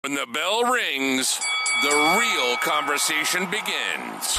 When the bell rings, the real conversation begins.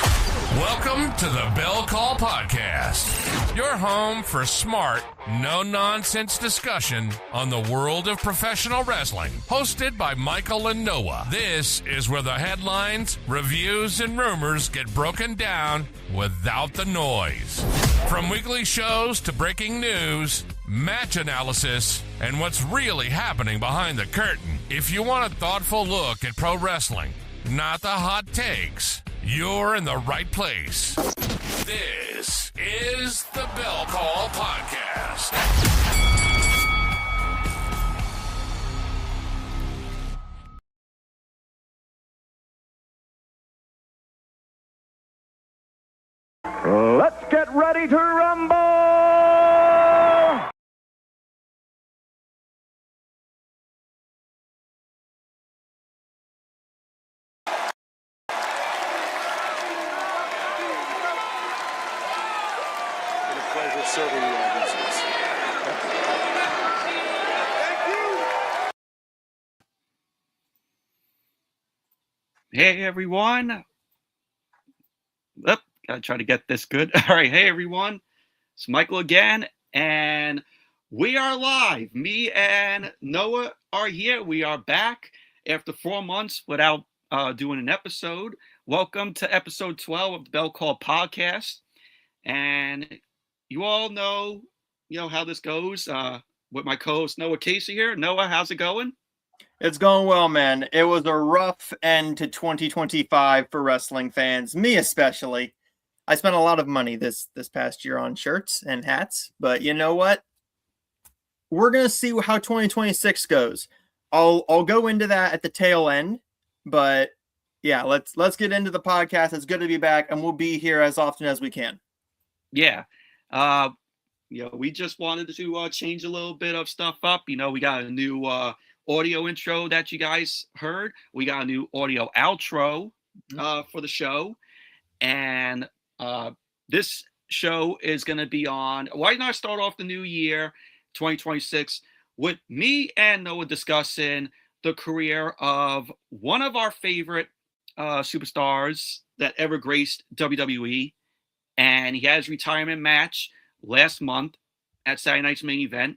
Welcome to the Bell Call Podcast, your home for smart, no-nonsense discussion on the world of professional wrestling. Hosted by Michael and Noah. This is where the headlines, reviews, and rumors get broken down without the noise. From weekly shows to breaking news, match analysis, and what's really happening behind the curtain. If you want a thoughtful look at pro wrestling, not the hot takes, you're in the right place. This is the Bell Call Podcast. Let's get ready to rumble! Been a pleasure serving you all these years. Thank you. Hey everyone. Gotta try to get this good. All right, hey everyone. It's Michael again, and we are live. Me and Noah are here. We are back after 4 months without doing an episode. Welcome to episode 12 of the Bell Call Podcast. And you all know, how this goes with my co-host Noah Casey here. Noah, how's it going? It's going well, man. It was a rough end to 2025 for wrestling fans, me especially. I spent a lot of money this past year on shirts and hats, but you know what? We're going to see how 2026 goes. I'll go into that at the tail end, but yeah, let's get into the podcast. It's good to be back, and we'll be here as often as we can. Yeah. We just wanted to change a little bit of stuff up. We got a new audio intro that you guys heard. We got a new audio outro for the show. And this show is going to be on, why not start off the new year, 2026, with me and Noah discussing the career of one of our favorite superstars that ever graced WWE. And he had his retirement match last month at Saturday Night's Main Event,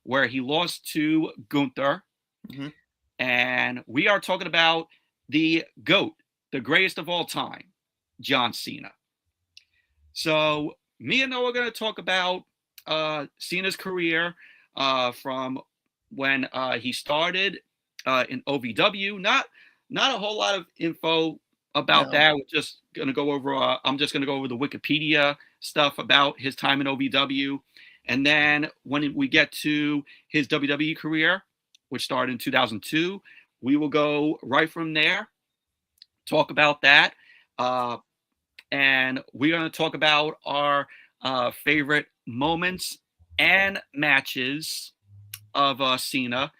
where he lost to Gunther. Mm-hmm. And we are talking about the GOAT, the greatest of all time, John Cena. So me and Noah are going to talk about Cena's career from when he started in OVW. Not a whole lot of info about that. We're just going to go over, I'm just going to go over the Wikipedia stuff about his time in OVW. And then when we get to his WWE career, which started in 2002, we will go right from there, talk about that. And we're going to talk about our favorite moments and matches of Cena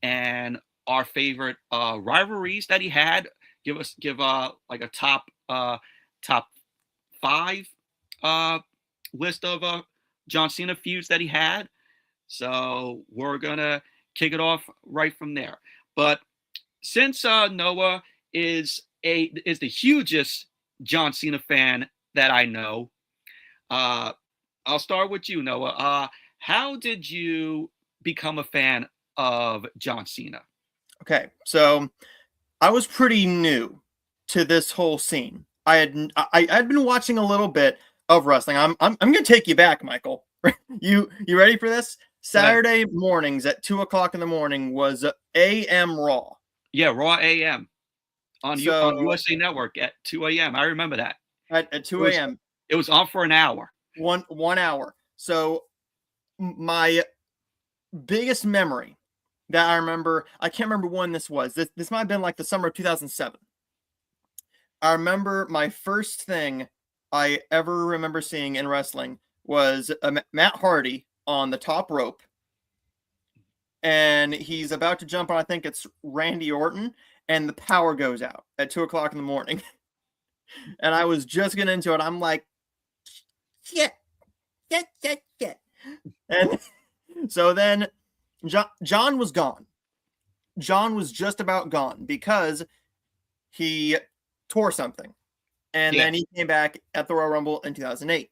and our favorite rivalries that he had. Give like a top 5 list of John Cena feuds that he had. So we're gonna kick it off right from there. But since Noah is the hugest John Cena fan that I know, I'll start with you, Noah. How did you become a fan of John Cena? Okay, so I was pretty new to this whole scene. I'd been watching a little bit of wrestling. I'm gonna take you back, Michael. You ready for this? Saturday mornings at 2:00 in the morning was AM Raw. Yeah, Raw AM on USA Network at 2 a.m. I remember that. At 2 a.m. It was on for an hour. One hour. So my biggest memory that I remember, I can't remember when this was. This might have been like the summer of 2007. I remember my first thing I ever remember seeing in wrestling was Matt Hardy on the top rope. And he's about to jump on, I think it's Randy Orton, and the power goes out at 2:00 in the morning. And I was just getting into it. I'm like, shit. And so then John was gone. John was just about gone because he tore something. And then he came back at the Royal Rumble in 2008.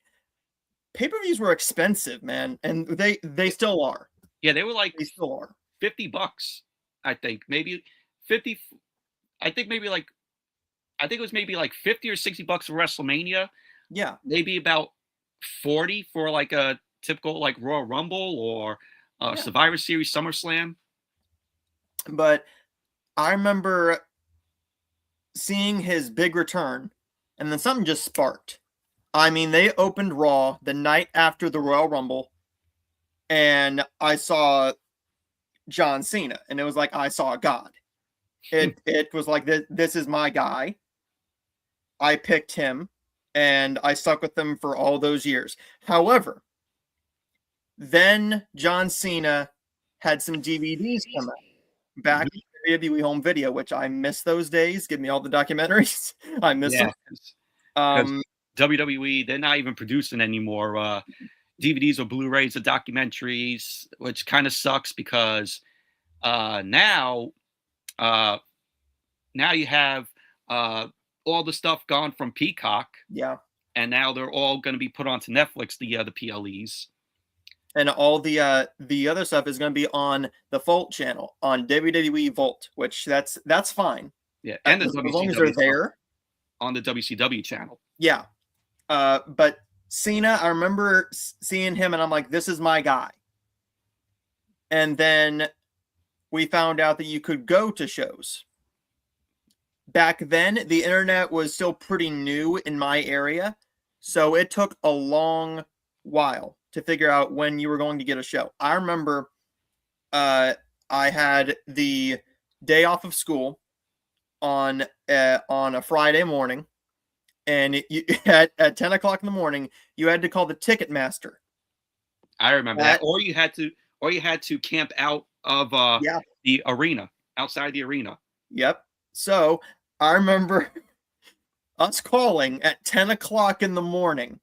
Pay-per-views were expensive, man, and they still are. Yeah, they were like They still are. $50, I think. Maybe 50. I think it was maybe like 50 or $60 for WrestleMania. Yeah. Maybe about 40 for like a typical like Royal Rumble or Survivor Series, SummerSlam. But I remember seeing his big return, and then something just sparked. I mean, they opened Raw the night after the Royal Rumble, and I saw John Cena, and it was like I saw God. It was like, this is my guy. I picked him, and I stuck with him for all those years. However, then John Cena had some DVDs come out back in WWE Home Video, which I miss those days. Give me all the documentaries. I miss them. WWE, they're not even producing anymore DVDs or Blu-rays or documentaries, which kind of sucks because now you have all the stuff gone from Peacock. Yeah. And now they're all going to be put onto Netflix, the PLEs. And all the other stuff is going to be on the Volt channel, on WWE Volt, which that's fine. Yeah, and as long as they're there on the WCW channel. Yeah, but Cena, I remember seeing him, and I'm like, this is my guy. And then we found out that you could go to shows. Back then, the internet was still pretty new in my area, so it took a long while to figure out when you were going to get a show. I remember I had the day off of school on a Friday morning, and at 10 o'clock in the morning, you had to call the Ticketmaster. I remember that. Or you had to camp out of the arena, outside the arena. Yep. So I remember us calling at 10 o'clock in the morning,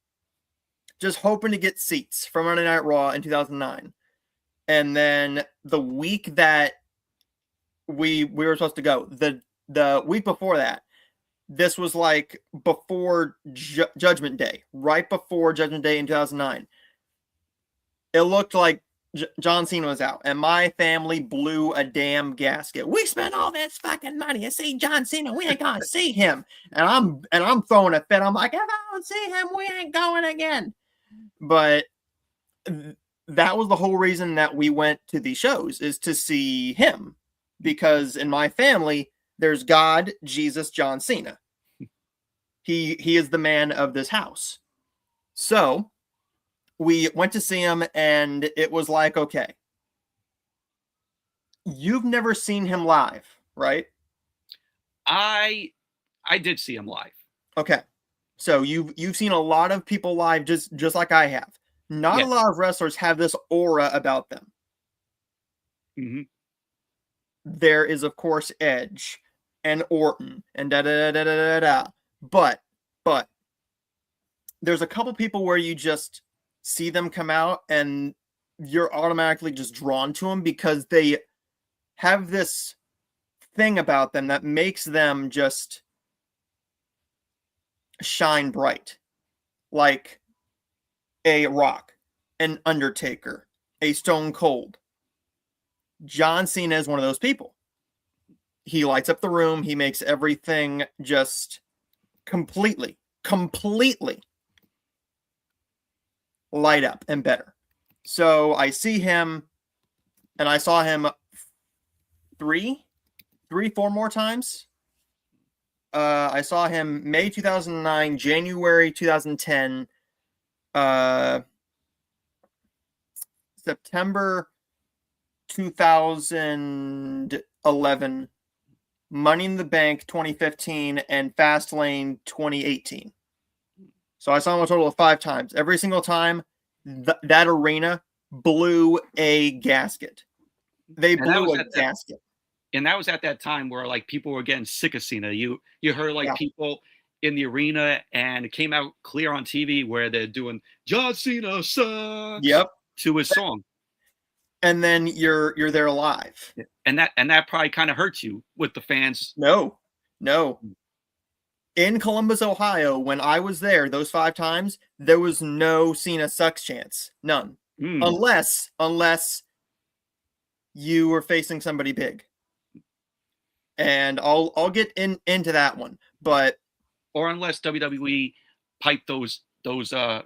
just hoping to get seats for Monday Night Raw in 2009. And then the week that we were supposed to go, the week before that, this was like before Judgment Day, right before Judgment Day in 2009. It looked like John Cena was out, and my family blew a damn gasket. We spent all this fucking money to see John Cena. We ain't gonna see him. And I'm throwing a fit. I'm like, if I don't see him, we ain't going again. But that was the whole reason that we went to these shows, is to see him. Because in my family, there's God, Jesus, John Cena. He is the man of this house. So we went to see him, and it was like, okay, you've never seen him live, right? I did see him live. Okay. So you've seen a lot of people live, just like I have. Not a lot of wrestlers have this aura about them. Mm-hmm. There is, of course, Edge and Orton and da-da-da-da-da-da. But there's a couple people where you just see them come out and you're automatically just drawn to them because they have this thing about them that makes them just shine bright. Like a Rock, an Undertaker, a Stone Cold. John Cena is one of those people. He lights up the room. He makes everything just completely light up and better. So I see him, and I saw him four more times. I saw him May 2009, January 2010, September 2011, Money in the Bank 2015, and Fastlane 2018. So I saw him a total of 5 times. Every single time, that arena blew a gasket. They blew a gasket. And that was at that time where like people were getting sick of Cena. You heard like people in the arena, and it came out clear on TV where they're doing John Cena sucks to his song. and then you're there live. And that probably kind of hurts you with the fans. No. In Columbus, Ohio, when I was there those 5 times, there was no Cena sucks chance. None. Unless you were facing somebody big. And I'll get into that one. But or unless WWE pipe those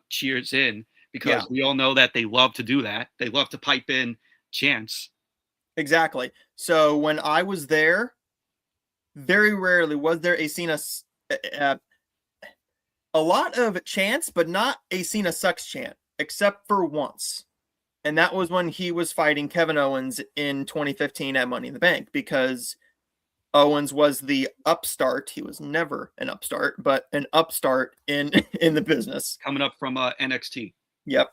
cheers in, because we all know that they love to do that. They love to pipe in chants. Exactly. So when I was there, very rarely was there a Cena a lot of chants, but not a Cena sucks chant, except for once. And that was when he was fighting Kevin Owens in 2015 at Money in the Bank, because Owens was the upstart. He was never an upstart, but an upstart in the business. Coming up from NXT. Yep.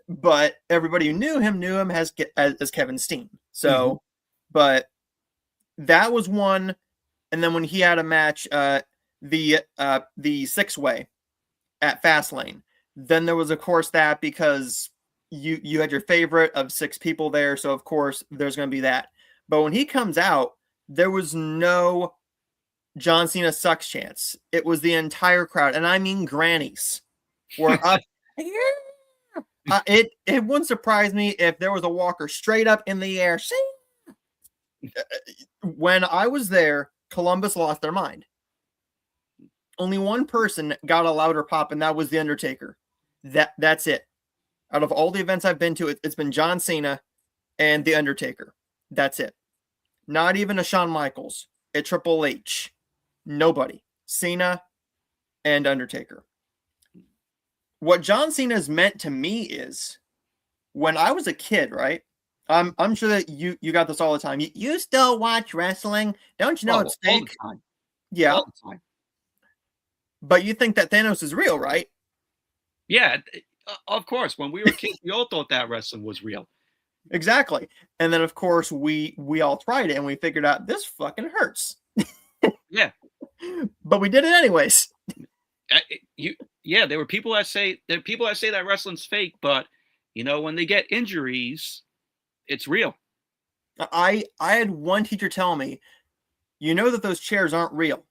But everybody who knew him as Kevin Steen. So, but that was one. And then when he had a match, the 6-way at Fastlane, then there was, of course, that because you had your favorite of 6 people there. So, of course, there's going to be that. But when he comes out, there was no John Cena sucks chance. It was the entire crowd. And I mean grannies were up. It wouldn't surprise me if there was a walker straight up in the air. When I was there, Columbus lost their mind. Only one person got a louder pop, and that was The Undertaker. That's it. Out of all the events I've been to, it's been John Cena and The Undertaker. That's it. Not even a Shawn Michaels, a Triple H. Nobody. Cena and Undertaker. What John Cena has meant to me is, when I was a kid, right? I'm sure that you got this all the time. You still watch wrestling? Don't you know it's fake? All the time. Yeah. All the time. But you think that Thanos is real, right? Yeah, of course. When we were kids, we all thought that wrestling was real. Exactly. And then, of course, we all tried it and we figured out this fucking hurts. Yeah. But we did it anyways. There were people that say that wrestling's fake, but when they get injuries, it's real. I had one teacher tell me, that those chairs aren't real.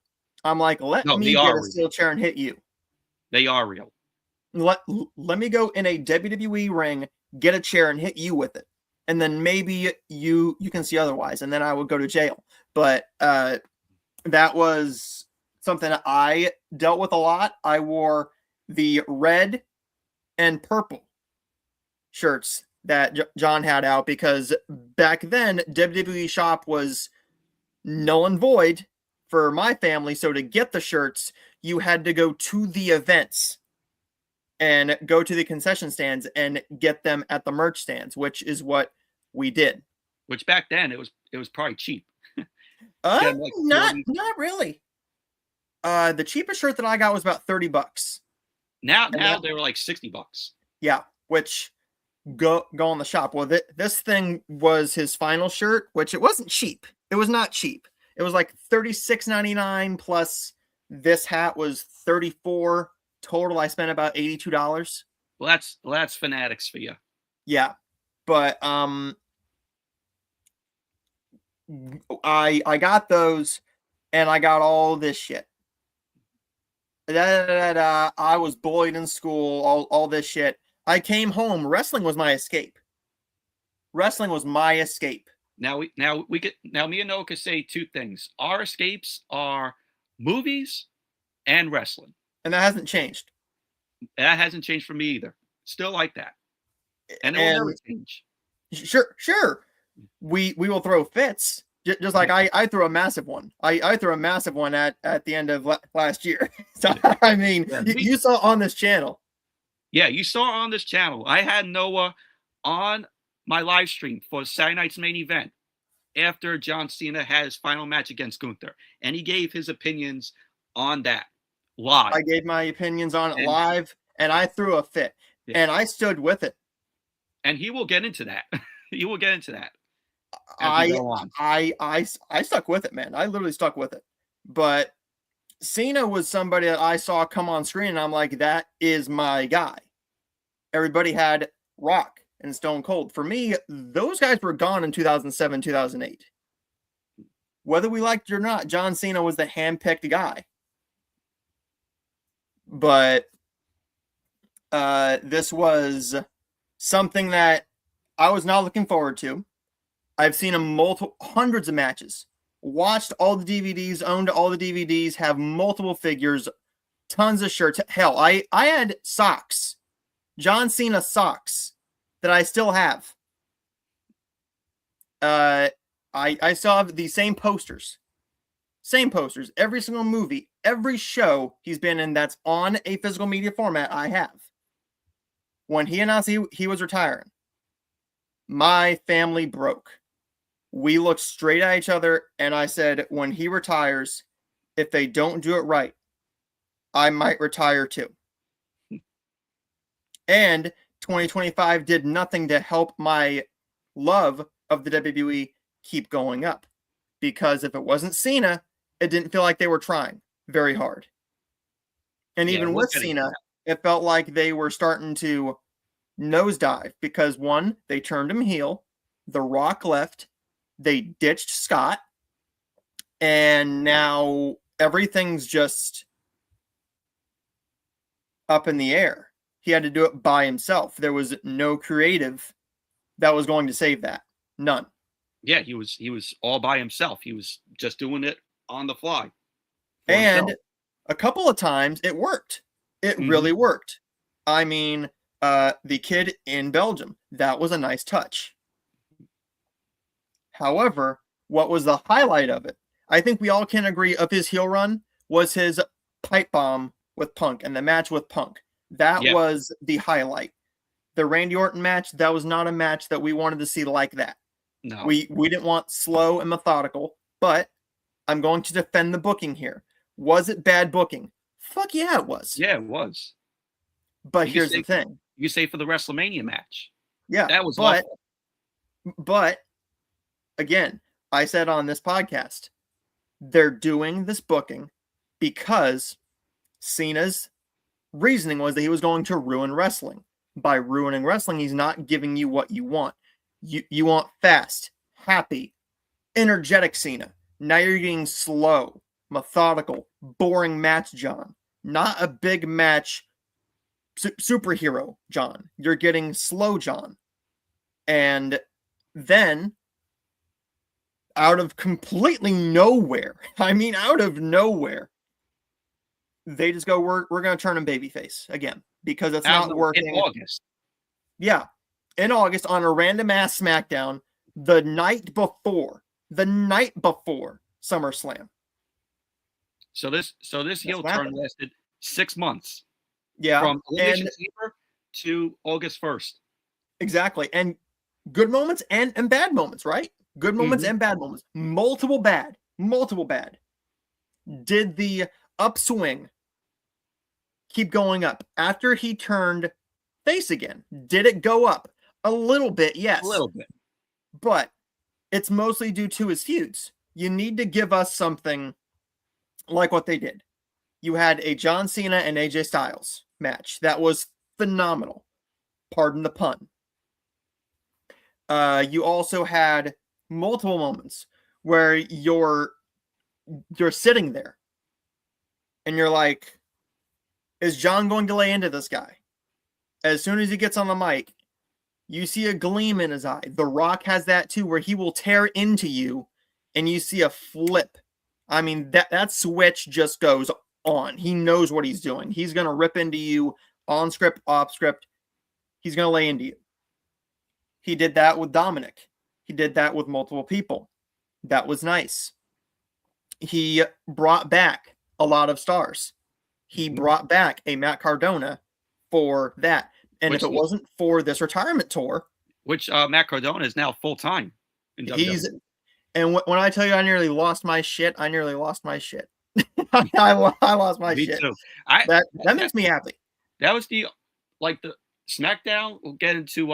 I'm like, let me get a steel chair and hit you. They are real. Let me go in a WWE ring, get a chair and hit you with it. And then maybe you can see otherwise. And then I would go to jail. But that was something that I dealt with a lot. I wore the red and purple shirts that John had out, because back then WWE shop was null and void for my family. So to get the shirts, you had to go to the events and go to the concession stands and get them at the merch stands, which is what we did. Which back then it was probably cheap. Not really. The cheapest shirt that I got was about $30. Now they were like $60. Yeah, which go on the shop. Well, this thing was his final shirt, which it wasn't cheap. It was not cheap. It was like $36.99 plus this hat was $34 total. I spent about $82. Well, that's Fanatics for you. Yeah, but I got those, and I got all this shit. I was bullied in school, all this shit. I came home. Wrestling was my escape. Wrestling was my escape. Now me and Noah could say 2 things. Our escapes are movies and wrestling. And that hasn't changed. That hasn't changed for me either. Still like that. And it will never change. Sure. We will throw fits. Just like I threw a massive one. I threw a massive one at the end of last year. So, I mean, you saw on this channel. Yeah, you saw on this channel. I had Noah on my live stream for Saturday night's main event after John Cena had his final match against Gunther. And he gave his opinions on that live. I gave my opinions on it live, and I threw a fit. Yeah. And I stood with it. And he will get into that. He will get into that. I stuck with it, man. I literally stuck with it. But Cena was somebody that I saw come on screen, and I'm like, that is my guy. Everybody had Rock. and Stone Cold. For me, those guys were gone in 2007, 2008. Whether we liked it or not, John Cena was the hand-picked guy. But this was something that I was not looking forward to. I've seen hundreds of matches, watched all the DVDs, owned all the DVDs, have multiple figures, tons of shirts. Hell, I had socks, John Cena socks that I still have. I still have the same posters. Every single movie, every show he's been in that's on a physical media format, I have. When he announced he was retiring, my family broke. We looked straight at each other, and I said, when he retires, if they don't do it right, I might retire too. And 2025 did nothing to help my love of the WWE keep going up. Because if it wasn't Cena, it didn't feel like they were trying very hard. And even with Cena, it felt like they were starting to nosedive because, one, they turned him heel, The Rock left, they ditched Scott, and now everything's just up in the air. He had to do it by himself. There was no creative that was going to save that. None. Yeah, he was all by himself. He was just doing it on the fly. And a couple of times it worked. It really worked. I mean, the kid in Belgium, that was a nice touch. However, what was the highlight of it? I think we all can agree of his heel run was his pipe bomb with Punk and the match with Punk. That was the highlight. The Randy Orton match, that was not a match that we wanted to see like that. No. We didn't want slow and methodical, but I'm going to defend the booking here. Was it bad booking? Fuck yeah, it was. Yeah, it was. But here's the thing. You say for the WrestleMania match. Yeah. That was awful. But again, I said on this podcast, they're doing this booking because Cena's reasoning was that he was going to ruin wrestling. By ruining wrestling, he's not giving you what you want. You want fast, happy, energetic Cena. Now you're getting slow, methodical, boring match John. Not a big match superhero John. You're getting slow John. And then, out of completely nowhere, out of nowhere, they just go, we're going to turn him babyface again because it's not working. In August. Yeah. In August on a random ass SmackDown the night before SummerSlam. So this heel turn lasted 6 months. Yeah. From Elimination Chamber to August 1st. Exactly. And good moments and bad moments, right? Good moments and bad moments. Multiple bad. Did the upswing keep going up after he turned face again? Did it go up? A little bit, yes. A little bit. But it's mostly due to his feuds. You need to give us something like what they did. You had a John Cena and AJ Styles match. That was phenomenal. Pardon the pun. You also had multiple moments where you're sitting there and you're like, is John going to lay into this guy? As soon as he gets on the mic, you see a gleam in his eye. The Rock has that too, where he will tear into you and you see a flip. That switch just goes on. He knows what he's doing. He's going to rip into you on script, off script. He's going to lay into you. He did that with Dominic. He did that with multiple people. That was nice. He brought back a lot of stars. He brought back a Matt Cardona for that. And if it wasn't for this retirement tour, which Matt Cardona is now full time in WWE. And when I tell you I nearly lost my shit, I lost my shit. Me too. That makes me happy. That was the SmackDown. We'll get into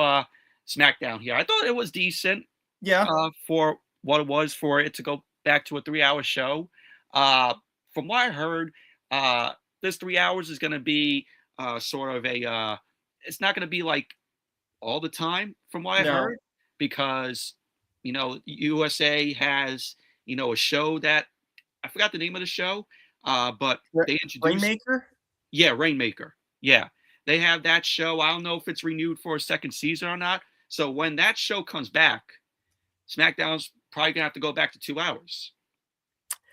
SmackDown here. I thought it was decent. Yeah. For what it was, for it to go back to a 3-hour show. From what I heard, this 3 hours is going to be sort of a. It's not going to be like all the time, from what I No. heard, because USA has a show that I forgot the name of the show, but they introduced Rainmaker? yeah, Rainmaker. Yeah, they have that show. I don't know if it's renewed for a second season or not. So when that show comes back, SmackDown's probably gonna have to go back to 2 hours.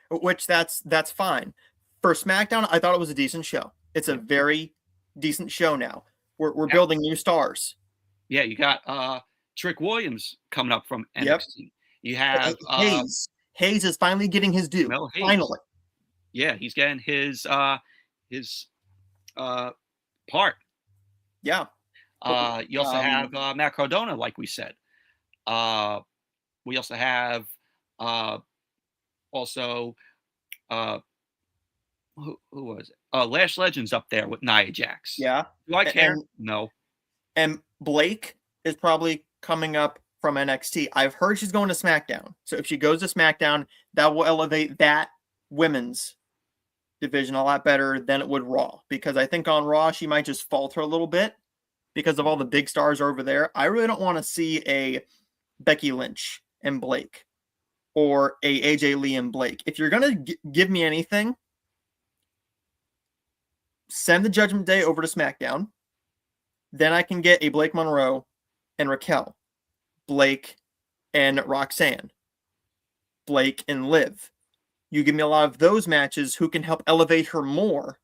Which that's fine. For SmackDown, I thought it was a decent show. It's a very decent show now. We're building new stars. Yeah, you got Trick Williams coming up from NXT. You have Hayes is finally getting his due. Mel Hayes. Finally. Yeah, he's getting his part. Yeah. You also have Matt Cardona, like we said. We also have who was it? Lash Legends up there with Nia Jax. Yeah. Do I care? No. And Blake is probably coming up from NXT. I've heard she's going to SmackDown. So if she goes to SmackDown, that will elevate that women's division a lot better than it would Raw. Because I think on Raw, she might just falter a little bit because of all the big stars over there. I really don't want to see a Becky Lynch and Blake or a AJ Lee and Blake. If you're going to give me anything, send the Judgment Day over to SmackDown. Then I can get a Blake Monroe and Raquel, Blake and Roxanne, Blake and Liv. You give me a lot of those matches who can help elevate her more,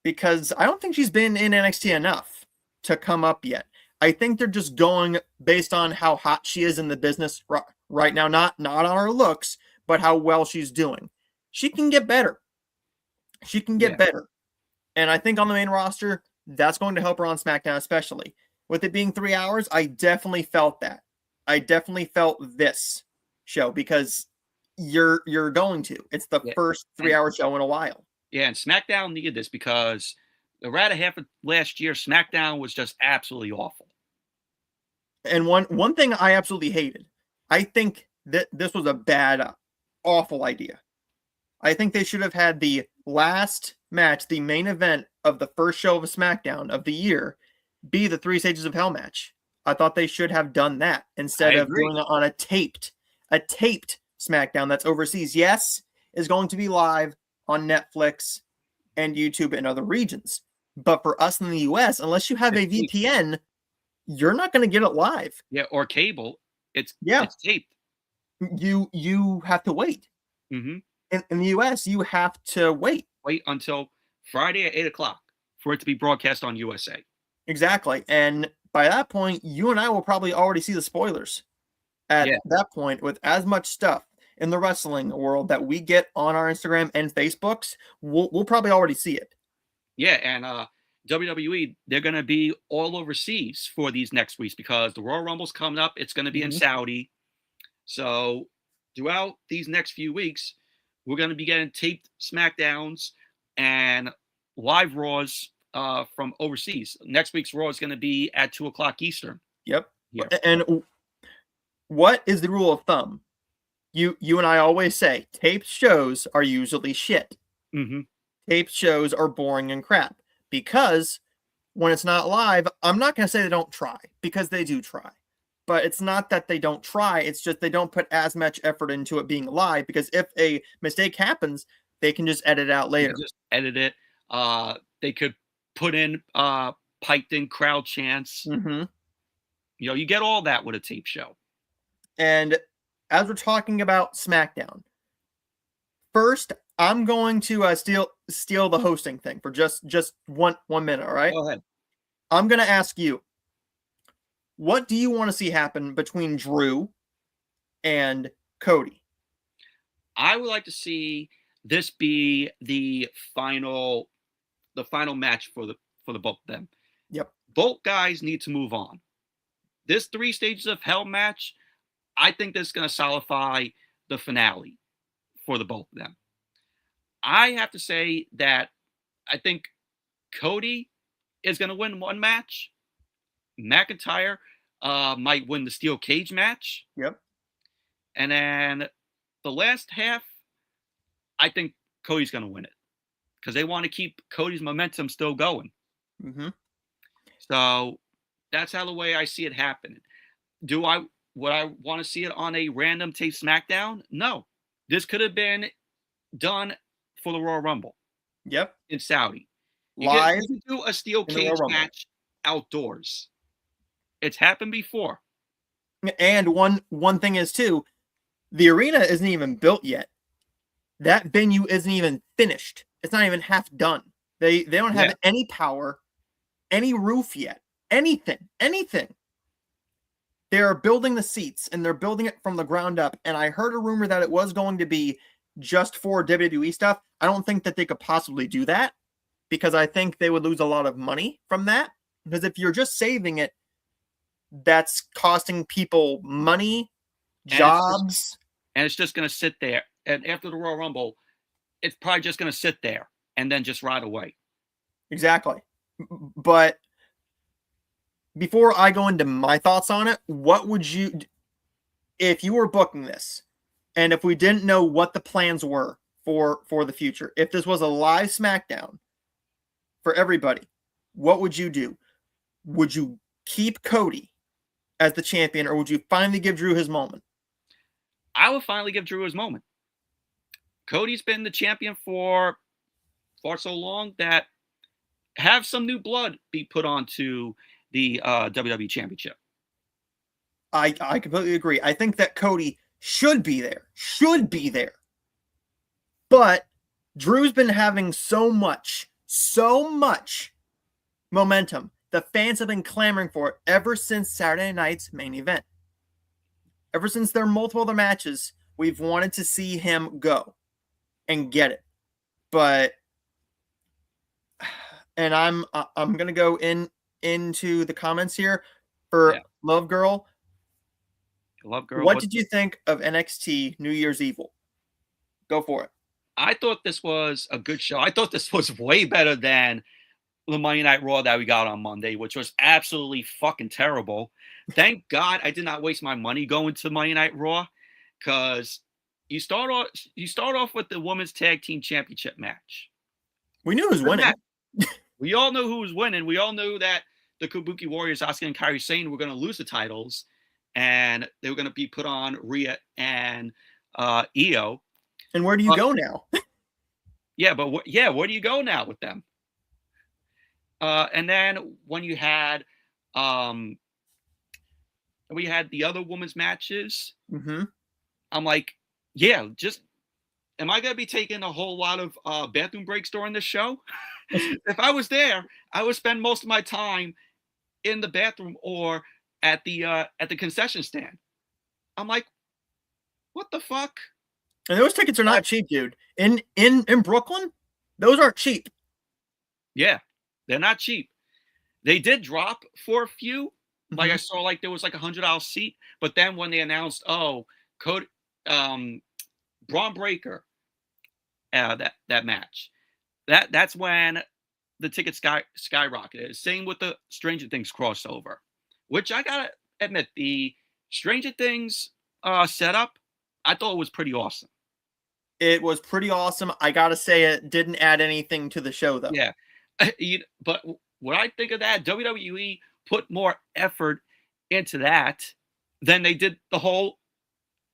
because I don't think she's been in NXT enough to come up yet. I think they're just going based on how hot she is in the business right now, not on her looks, but how well she's doing. She can get better. She can get better. And I think on the main roster, that's going to help her on SmackDown, especially. With it being 3 hours, I definitely felt that. I definitely felt this show because you're going to. It's the first 3 hour show in a while. Yeah, and SmackDown needed this because the latter half of last year, SmackDown was just absolutely awful. And one thing I absolutely hated, I think that this was a bad, awful idea. I think they should have had the last match, the main event of the first show of a SmackDown of the year, be the 3 Stages of Hell match. I thought they should have done that instead of doing it on a taped SmackDown that's overseas. Yes, is going to be live on Netflix and YouTube and other regions. But for us in the US, unless you have a VPN, you're not going to get it live. Yeah, or cable. It's taped. You have to wait. Mm-hmm. In the US, you have to wait. Wait until Friday at 8 o'clock for it to be broadcast on USA. Exactly. And by that point, you and I will probably already see the spoilers at that point with as much stuff in the wrestling world that we get on our Instagram and Facebooks. We'll probably already see it. Yeah, and WWE, they're going to be all overseas for these next weeks because the Royal Rumble's coming up. It's going to be in Saudi. So throughout these next few weeks, we're going to be getting taped SmackDowns and live Raws from overseas. Next week's Raw is going to be at 2 o'clock Eastern. Yep. Yeah. And what is the rule of thumb? You and I always say taped shows are usually shit. Mm-hmm. Taped shows are boring and crap because when it's not live, I'm not going to say they don't try because they do try. But it's not that they don't try. It's just they don't put as much effort into it being live because if a mistake happens, they can just edit it out later. Just edit it. They could put in piped in crowd chants. Mm-hmm. You get all that with a tape show. And as we're talking about SmackDown, first I'm going to steal the hosting thing for just 1 minute. All right. Go ahead. I'm going to ask you, what do you want to see happen between Drew and Cody? I would like to see this be the final match for the both of them. Yep. Both guys need to move on. This 3 Stages of Hell match, I think this is going to solidify the finale for the both of them. I have to say that I think Cody is going to win one match. McIntyre might win the steel cage match. Yep. And then the last half, I think Cody's going to win it because they want to keep Cody's momentum still going. Mm-hmm. So That's how the way I see it happening. Would I want to see it on a random tape SmackDown? No. This could have been done for the Royal Rumble Yep. in Saudi. Live You could do a steel in the Royal cage Rumble. match outdoors. It's happened before. And one thing is too, the arena isn't even built yet. That venue isn't even finished. It's not even half done. They don't have any power, any roof yet. Anything. They're building the seats and they're building it from the ground up. And I heard a rumor that it was going to be just for WWE stuff. I don't think that they could possibly do that because I think they would lose a lot of money from that. Because if you're just saving it, that's costing people money, jobs. And it's just going to sit there. And after the Royal Rumble, it's probably just going to sit there and then just ride away. Exactly. But before I go into my thoughts on it, what would you, if you were booking this, and if we didn't know what the plans were for the future, if this was a live SmackDown for everybody, what would you do? Would you keep Cody as the champion, or would you finally give Drew his moment? I would finally give Drew his moment. Cody's been the champion for so long that have some new blood be put onto the WWE Championship. I completely agree. I think that Cody should be there. But Drew's been having so much momentum. The fans have been clamoring for it ever since Saturday night's main event. Ever since their multiple other matches, we've wanted to see him go and get it. But, and I'm gonna go into the comments here for Love Girl. What did you think of NXT New Year's Evil? Go for it. I thought this was a good show. I thought this was way better than the Monday Night Raw that we got on Monday, which was absolutely fucking terrible. Thank God I did not waste my money going to Monday Night Raw, because you start off with the Women's Tag Team Championship match. We knew who was winning. We all knew who was winning. We all knew that the Kabuki Warriors, Asuka and Kairi Sane, were going to lose the titles, and they were going to be put on Rhea and Io. And where do you go now? Where do you go now with them? And then when you had we had the other women's matches, I'm like, am I going to be taking a whole lot of bathroom breaks during this show? If I was there, I would spend most of my time in the bathroom or at the concession stand. I'm like, what the fuck? And those tickets are not cheap, dude. In Brooklyn, those aren't cheap. Yeah, they're not cheap. They did drop for a few. Like I saw, like there was like $100 seat, but then when they announced, Braun Breaker, that match, that's when the ticket skyrocketed. Same with the Stranger Things crossover, which I gotta admit, the Stranger Things setup, I thought it was pretty awesome. It was pretty awesome. I gotta say, it didn't add anything to the show, though. Yeah, but when I think of that, WWE put more effort into that than they did the whole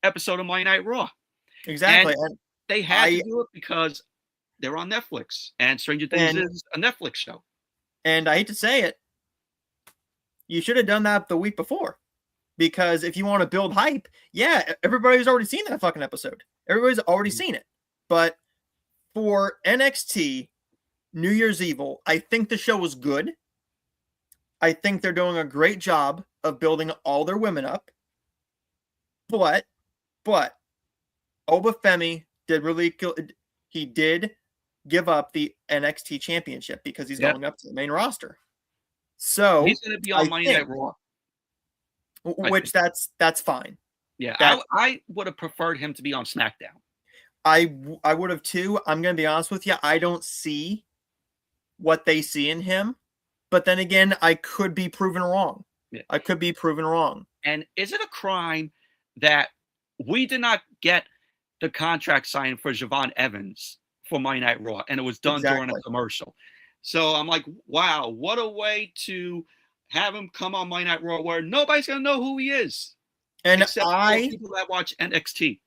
episode of Monday Night Raw. Exactly. And they had to do it because they're on Netflix, and Stranger Things is a Netflix show. And I hate to say it, you should have done that the week before. Because if you want to build hype, everybody's already seen that fucking episode. Everybody's already seen it. But for NXT New Year's Evil, I think the show was good. I think they're doing a great job of building all their women up. But Obafemi did give up the NXT championship because he's going up to the main roster. So he's going to be on Monday Night Raw. Which that's fine. Yeah, I would have preferred him to be on SmackDown. I would have too. I'm going to be honest with you. I don't see what they see in him. But then again, I could be proven wrong. Yeah. I could be proven wrong. And is it a crime that we did not get the contract signed for Javon Evans for Monday Night Raw, and it was done during a commercial? So I'm like, wow, what a way to have him come on Monday Night Raw where nobody's gonna know who he is, And except for people that watch NXT.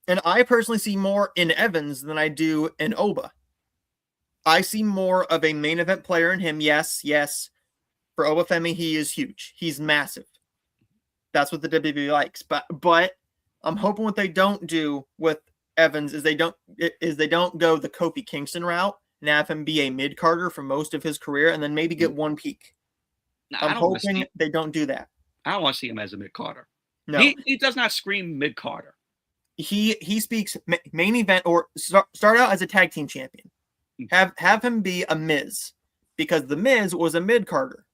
And I personally see more in Evans than I do in Oba. I see more of a main event player in him. Yes. For Oba Femi, he is huge. He's massive. That's what the WWE likes. But I'm hoping what they don't do with Evans is they don't go the Kofi Kingston route and have him be a mid-carder for most of his career and then maybe get one peak. I'm hoping they don't do that. I don't want to see him as a mid-carder. No. He does not scream mid-carder. He speaks main event or start out as a tag team champion. Have him be a Miz, because the Miz was a mid-carder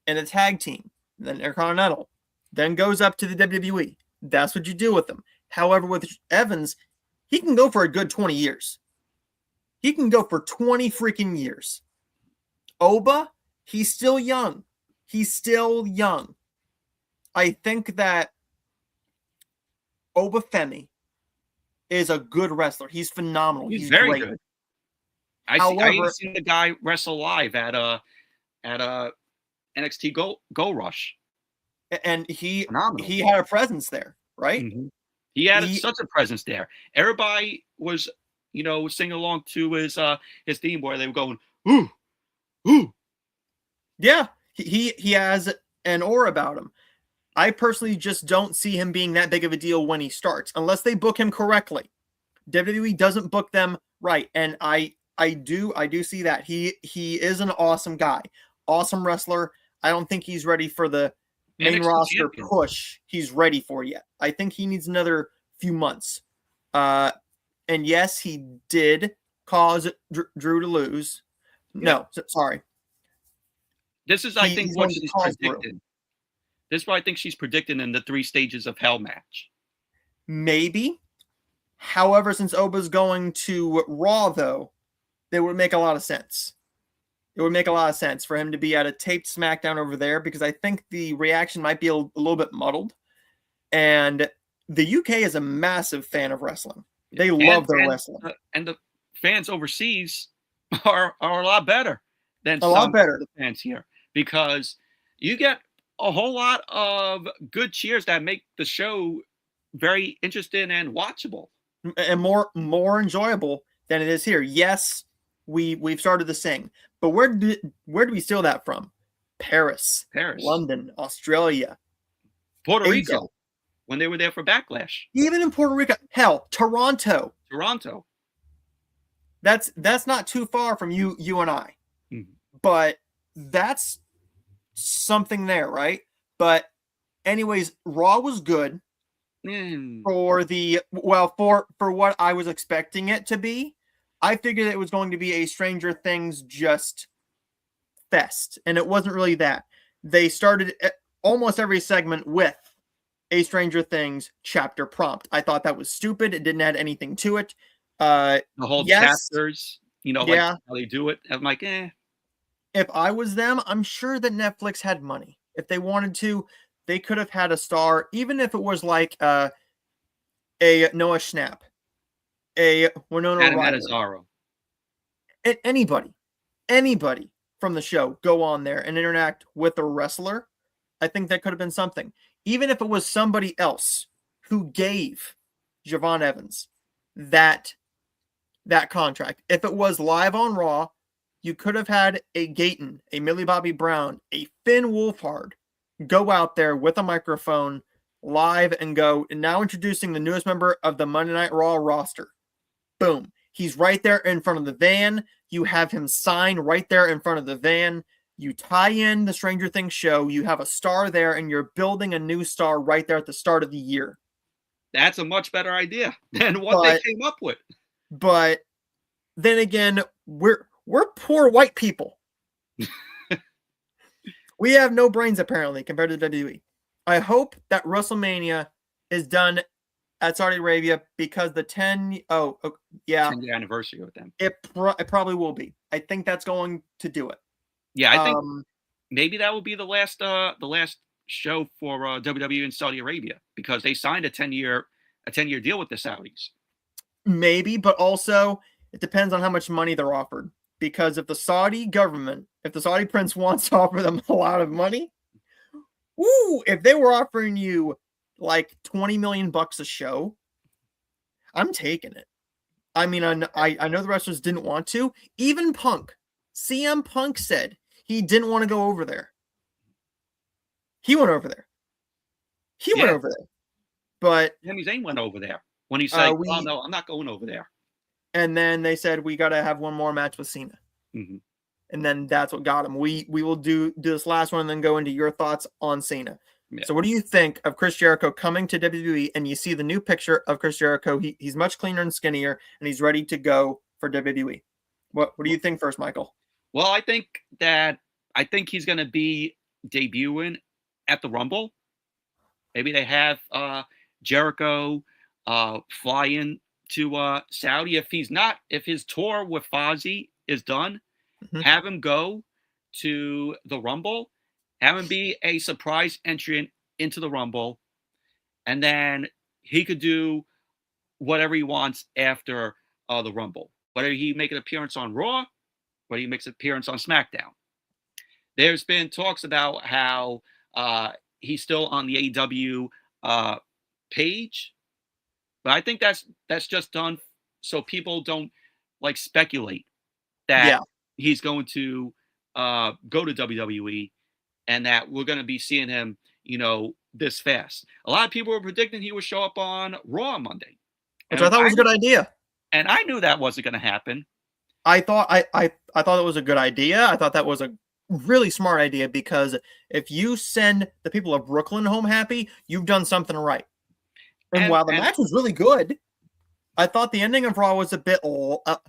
and a tag team, then Intercontinental, then goes up to the WWE. That's what you do with him. However, with Evans, he can go for a good 20 years. He can go for 20 freaking years. Oba, he's still young. I think that Oba Femi is a good wrestler. He's phenomenal. He's very great. good. I seen the guy wrestle live at NXT Go Rush, and he had a presence there, right? Mm-hmm. He had such a presence there. Everybody was, singing along to his theme where they were going, ooh, ooh. Yeah, he has an aura about him. I personally just don't see him being that big of a deal when he starts, unless they book him correctly. WWE doesn't book them right, and I do see that. He is an awesome guy, awesome wrestler. I don't think he's ready for the main roster champion push he's ready for yet. I think he needs another few months. And yes, he did cause Drew to lose. Yeah. No, sorry. This is, I think, what she's predicted. This is what I think she's predicting in the 3 stages of Hell match. Maybe. However, since Oba's going to Raw, though, it would make a lot of sense. It would make a lot of sense for him to be at a taped SmackDown over there, because I think the reaction might be a little bit muddled. And the UK is a massive fan of wrestling. They love their wrestling. And the fans overseas are a lot better than a lot better the fans here, because you get a whole lot of good cheers that make the show very interesting and watchable. And more enjoyable than it is here. Yes, we've started to sing. But where do we steal that from? Paris, London, Australia, Puerto Rico, when they were there for Backlash. Even in Puerto Rico, hell, Toronto. That's not too far from you and I. Mm-hmm. But that's something there, right? But anyways, Raw was good for what I was expecting it to be. I figured it was going to be a Stranger Things just fest, and it wasn't really that. They started almost every segment with a Stranger Things chapter prompt. I thought that was stupid. It didn't add anything to it. The whole chapters, like how they do it. I'm like, If I was them, I'm sure that Netflix had money. If they wanted to, they could have had a star, even if it was like a Noah Schnapp, a Winona Ryder, anybody from the show go on there and interact with a wrestler. I think that could have been something. Even if it was somebody else who gave Javon Evans that contract. If it was live on Raw, you could have had a Gayton, a Millie Bobby Brown, a Finn Wolfhard go out there with a microphone live and go, and now introducing the newest member of the Monday Night Raw roster. Boom. He's right there in front of the van. You have him sign right there in front of the van. You tie in the Stranger Things show. You have a star there, and you're building a new star right there at the start of the year. That's a much better idea than what they came up with. But then again, we're poor white people. We have no brains, apparently, compared to WWE. I hope that WrestleMania is done at Saudi Arabia, because the 10-year anniversary with them. It probably will be. I think that's going to do it. Yeah, I think maybe that will be the last show for WWE in Saudi Arabia, because they signed a 10-year deal with the Saudis. Maybe, but also it depends on how much money they're offered. Because if the Saudi government, if the Saudi prince wants to offer them a lot of money, if they were offering you like 20 million bucks a show, I'm taking it. I mean, I know the wrestlers didn't want to. Even Punk, CM Punk said he didn't want to go over there. He went over there. But Sami Zayn went over there when he said, "Oh no, I'm not going over there." And then they said we got to have one more match with Cena, and then that's what got him. We will do this last one and then go into your thoughts on Cena. Yeah. So what do you think of Chris Jericho coming to WWE? And you see the new picture of Chris Jericho. He's much cleaner and skinnier, and he's ready to go for WWE. What do you think first, Michael? Well, I think he's going to be debuting at the Rumble. Maybe they have Jericho fly in to Saudi. If his tour with Fozzy is done, have him go to the Rumble. Have him be a surprise entrant into the Rumble, and then he could do whatever he wants after the Rumble. Whether he make an appearance on Raw, whether he makes an appearance on SmackDown. There's been talks about how he's still on the AEW page, but I think that's just done so people don't like speculate that he's going to go to WWE. And that we're going to be seeing him, this fast. A lot of people were predicting he would show up on Raw on Monday, which I thought was a good idea. And I knew that wasn't going to happen. I thought it was a good idea. I thought that was a really smart idea because if you send the people of Brooklyn home happy, you've done something right. And while the match was really good, I thought the ending of Raw was a bit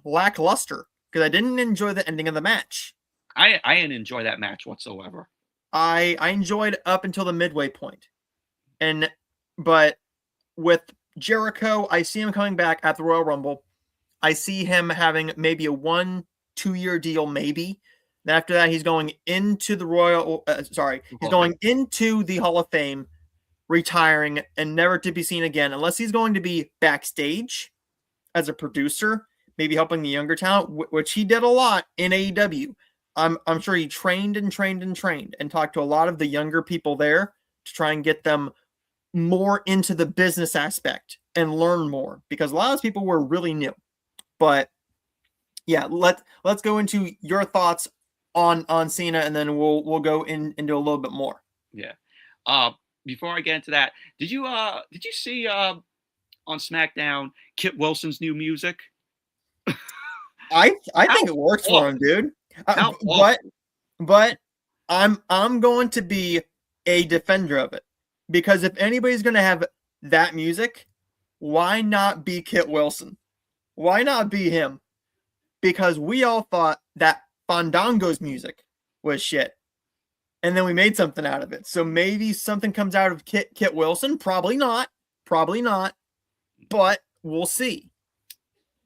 lackluster because I didn't enjoy the ending of the match. I didn't enjoy that match whatsoever. I enjoyed up until the midway point. But with Jericho, I see him coming back at the Royal Rumble. I see him having maybe a 1-2 year deal, maybe. And after that, he's going into the he's going into the Hall of Fame, retiring and never to be seen again, unless he's going to be backstage as a producer, maybe helping the younger talent, which he did a lot in AEW. I'm sure he trained and talked to a lot of the younger people there to try and get them more into the business aspect and learn more because a lot of those people were really new. But yeah, let's go into your thoughts on Cena and then we'll go into a little bit more. Yeah. Before I get into that, did you see on SmackDown Kit Wilson's new music? I think it works for him, dude. But I'm going to be a defender of it because if anybody's going to have that music, why not be Kit Wilson? Why not be him? Because we all thought that Fandango's music was shit, and then we made something out of it. So maybe something comes out of Kit Wilson. Probably not, but we'll see.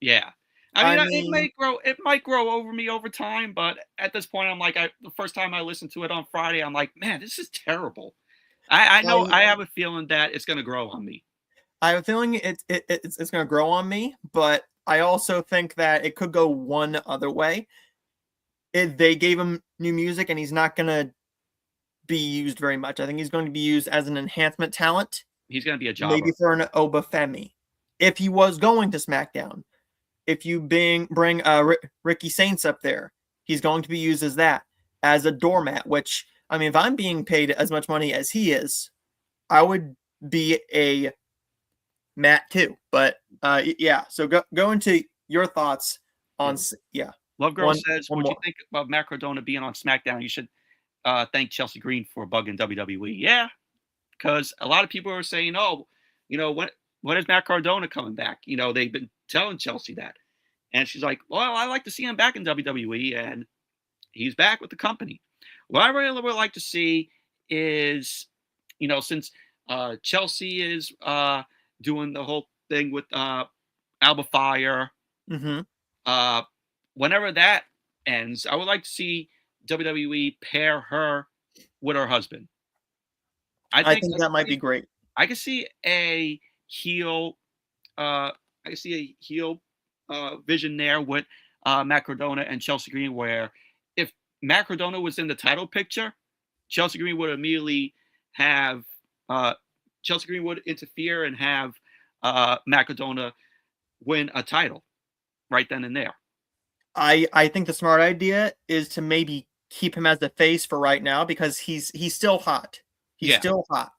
Yeah. I mean, it might grow over me over time, but at this point, I'm like, the first time I listened to it on Friday, I'm like, man, this is terrible. I know I have a feeling that it's going to grow on me. I have a feeling it's going to grow on me, but I also think that it could go one other way. If they gave him new music and he's not going to be used very much. I think he's going to be used as an enhancement talent. He's going to be a jobber. Maybe for an Obafemi. If he was going to SmackDown. If you bring Ricky Saints up there, he's going to be used as that, as a doormat, which, I mean, if I'm being paid as much money as he is, I would be a mat too. But, yeah, so go into your thoughts on, Love Girl says, what do you think about Matt Cardona being on SmackDown? You should thank Chelsea Green for bugging WWE. Yeah, because a lot of people are saying, when is Matt Cardona coming back? They've been telling Chelsea that. And she's like, well, I like to see him back in WWE, and he's back with the company. What I really would like to see is, since Chelsea is doing the whole thing with Alba Fire, whenever that ends, I would like to see WWE pair her with her husband. I think that might be great. I could see a heel vision there with Matt Cardona and Chelsea Green, where if Matt Cardona was in the title picture, Chelsea Green would immediately have Chelsea Green would interfere and have Matt Cardona win a title right then and there. I think the smart idea is to maybe keep him as the face for right now because he's still hot. He's still hot.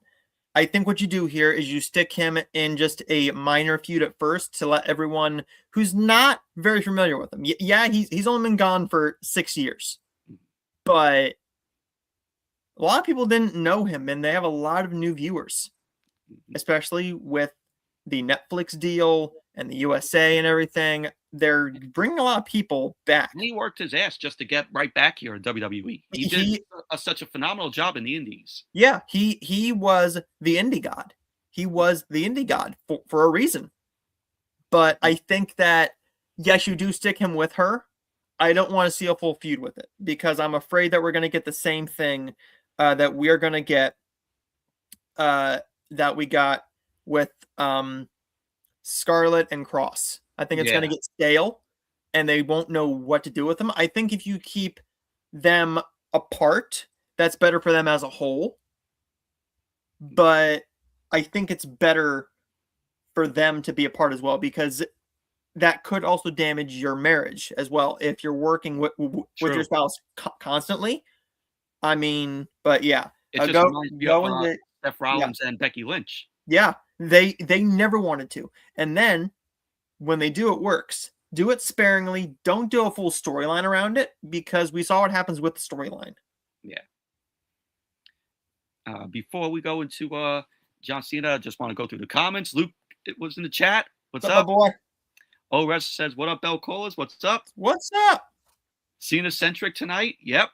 I think what you do here is you stick him in just a minor feud at first to let everyone who's not very familiar with him. Yeah, he's only been gone for 6 years. But a lot of people didn't know him, and they have a lot of new viewers, especially with the Netflix deal and the USA and everything. They're bringing a lot of people back. And he worked his ass just to get right back here in WWE. He did such a phenomenal job in the Indies. Yeah, he was the indie god. He was the indie god for a reason. But I think that, yes, you do stick him with her. I don't want to see a full feud with it because I'm afraid that we're going to get the same thing that we're going to get that we got with Scarlett and Cross. I think it's going to get stale and they won't know what to do with them. I think if you keep them apart, that's better for them as a whole. But I think it's better for them to be apart as well because that could also damage your marriage as well if you're working with your spouse constantly. I mean, but yeah. It just reminds me of Seth Rollins and Becky Lynch. Yeah, they never wanted to. And then when they do, it works. Do it sparingly. Don't do a full storyline around it because we saw what happens with the storyline. Yeah. Before we go into John Cena, I just want to go through the comments. Luke was in the chat. What's up? Boy? O-Rest says, what up, Bell Callers? What's up? What's up? Cena-centric tonight? Yep.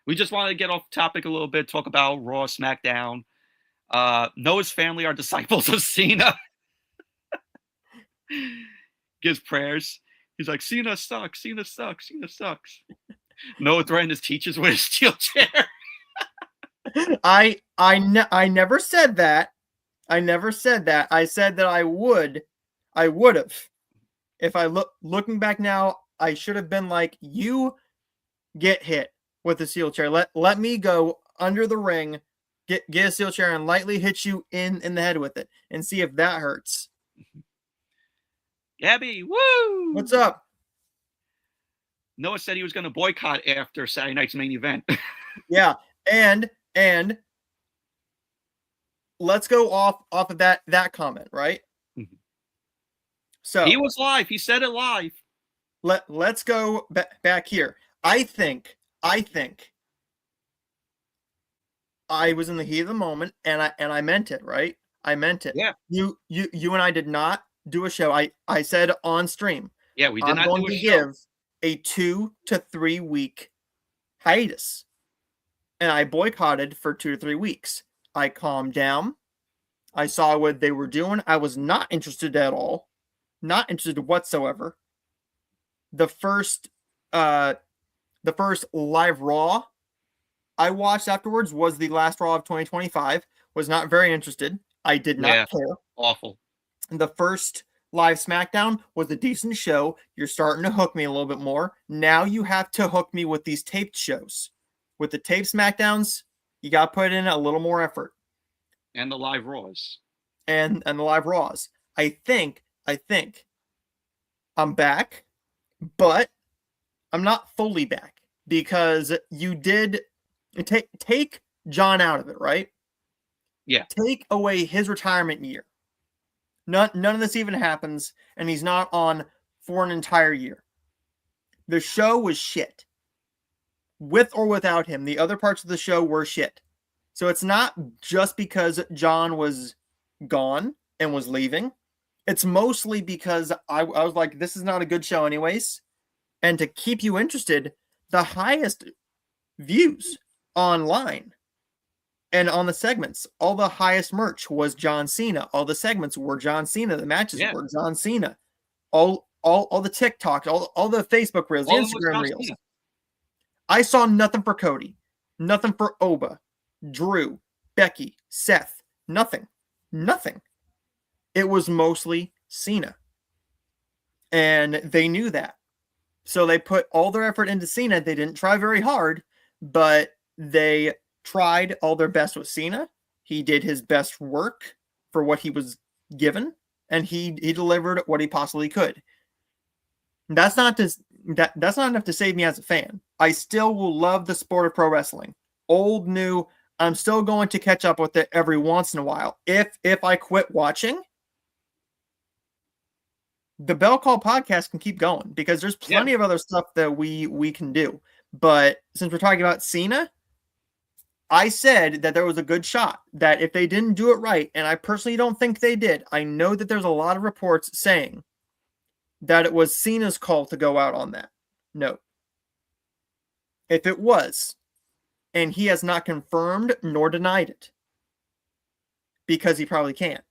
We just wanted to get off topic a little bit, talk about Raw, SmackDown. Noah's family are disciples of Cena. Gives prayers. He's like, Cena sucks, Cena sucks, Cena sucks. Noah threatened his teachers with his steel chair. I never said that. I never said that. I said that I would have. If I looking back now, I should have been like, you get hit with a steel chair. Let me go under the ring, get a steel chair and lightly hit you in the head with it and see if that hurts. Gabby, woo! What's up? Noah said he was going to boycott after Saturday night's main event. Yeah, and let's go off of that comment, right? Mm-hmm. So he was live. He said it live. Let's go back here. I think I was in the heat of the moment, and I meant it, right? I meant it. Yeah. You and I did not do a show. I said on stream. Yeah, we did not do a show. I'm going to give a 2 to 3 week hiatus, and I boycotted for 2 to 3 weeks. I calmed down. I saw what they were doing. I was not interested at all. Not interested whatsoever. The first live Raw I watched afterwards was the last Raw of 2025. Was not very interested. I did not care. Awful. The first live SmackDown was a decent show. You're starting to hook me a little bit more. Now you have to hook me with these taped shows. With the taped SmackDowns, you got to put in a little more effort. And the live Raws. And the live Raws. I think I'm back, but I'm not fully back because you did take John out of it, right? Yeah. Take away his retirement year. None of this even happens, and he's not on for an entire year. The show was shit. With or without him, the other parts of the show were shit. So it's not just because John was gone and was leaving. It's mostly because I was like, this is not a good show anyways. And to keep you interested, the highest views online and on the segments, all the highest merch was John Cena. All the segments were John Cena. The matches were John Cena. All the TikToks, all the Facebook reels, the Instagram reels. I saw nothing for Cody, nothing for Oba, Drew, Becky, Seth, nothing. It was mostly Cena. And they knew that. So they put all their effort into Cena. They didn't try very hard, but they tried all their best with Cena. He did his best work for what he was given, and he delivered what he possibly could. That's not that's not enough to save me as a fan. I still will love the sport of pro wrestling. Old, new, I'm still going to catch up with it every once in a while. If I quit watching, the Bell Call podcast can keep going because there's plenty of other stuff that we can do. But since we're talking about Cena, I said that there was a good shot that if they didn't do it right, and I personally don't think they did, I know that there's a lot of reports saying that it was Cena's call to go out on that note. If it was, and he has not confirmed nor denied it, because he probably can't.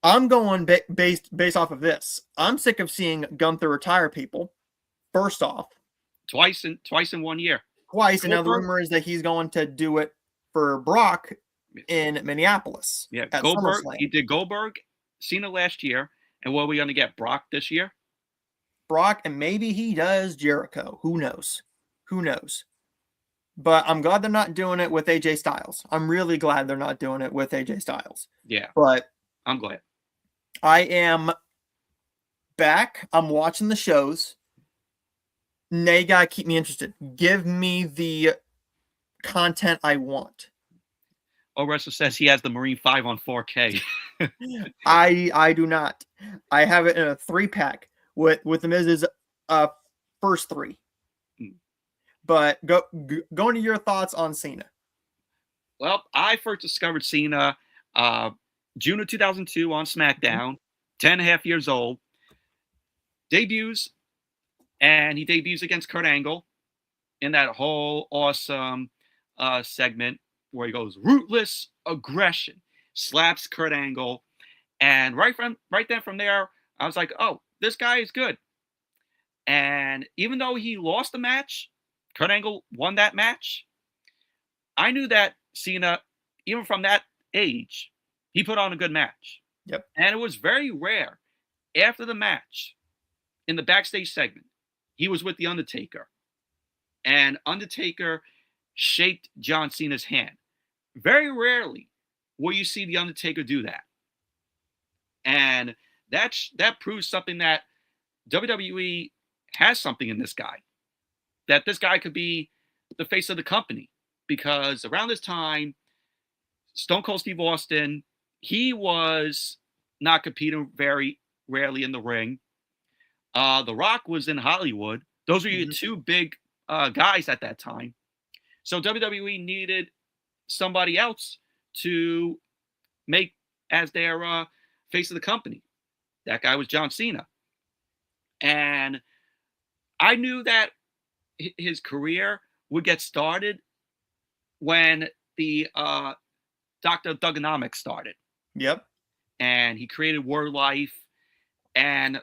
I'm going based off of this. I'm sick of seeing Gunther retire people. First off, twice in 1 year. Twice, and now the rumor is that he's going to do it for Brock in Minneapolis. Yeah, Goldberg. He did Goldberg, Cena last year, and what are we going to get? Brock this year? Brock, and maybe he does Jericho. Who knows? Who knows? But I'm glad they're not doing it with AJ Styles. I'm really glad they're not doing it with AJ Styles. Yeah, but I'm glad. I am back. I'm watching the shows. Now you gotta keep me interested. Give me the content I want. Oh, Wrestler says he has the Marine 5 on 4K. I do not. I have it in a 3-pack with the Miz's first 3. But go into your thoughts on Cena. Well, I first discovered Cena June of 2002 on SmackDown, 10.5 years old. Debuts, and he debuts against Kurt Angle in that whole awesome segment where he goes, ruthless aggression, slaps Kurt Angle. And right then from there, I was like, oh, this guy is good. And even though he lost the match, Kurt Angle won that match. I knew that Cena, even from that age, he put on a good match. Yep. And it was very rare. After the match, in the backstage segment, he was with The Undertaker. And Undertaker shaked John Cena's hand. Very rarely will you see The Undertaker do that. And that proves something that WWE has something in this guy. That this guy could be the face of the company. Because around this time, Stone Cold Steve Austin, he was not competing very rarely in the ring. The Rock was in Hollywood. Those were your two big guys at that time. So WWE needed somebody else to make as their face of the company. That guy was John Cena. And I knew that his career would get started when the Dr. Thuganomics started. Yep. And he created Word Life. And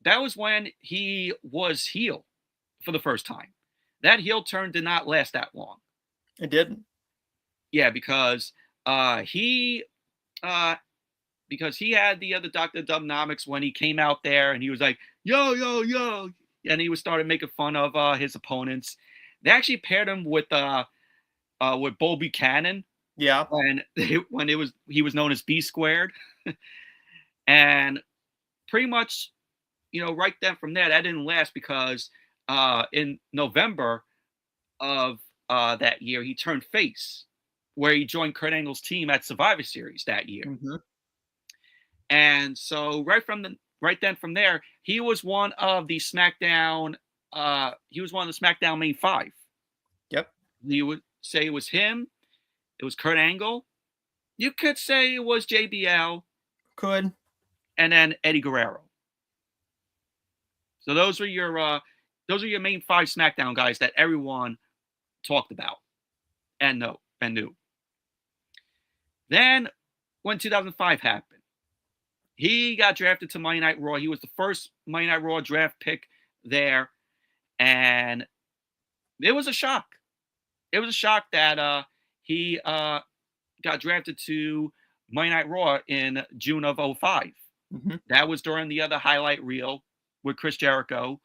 that was when he was heel for the first time. That heel turn did not last that long. It didn't. Yeah, because he had the other Dr. Thuganomics when he came out there and he was like, yo, yo, yo. And he was started making fun of his opponents. They actually paired him with Bull Buchanan. Yeah. When he was known as B Squared. And pretty much, right then from there, that didn't last because in November of that year, he turned face, where he joined Kurt Angle's team at Survivor Series that year. Mm-hmm. And so right then from there, he was one of the SmackDown. He was one of the SmackDown main 5. Yep. You would say it was him. It was Kurt Angle. You could say it was JBL. Could. And then Eddie Guerrero. So those are your main 5 SmackDown guys that everyone talked about and knew. Then when 2005 happened, he got drafted to Monday Night Raw. He was the first Monday Night Raw draft pick there, and it was a shock. It was a shock that he got drafted to Monday Night Raw in June of 2005. Mm-hmm. That was during the other highlight reel with Chris Jericho,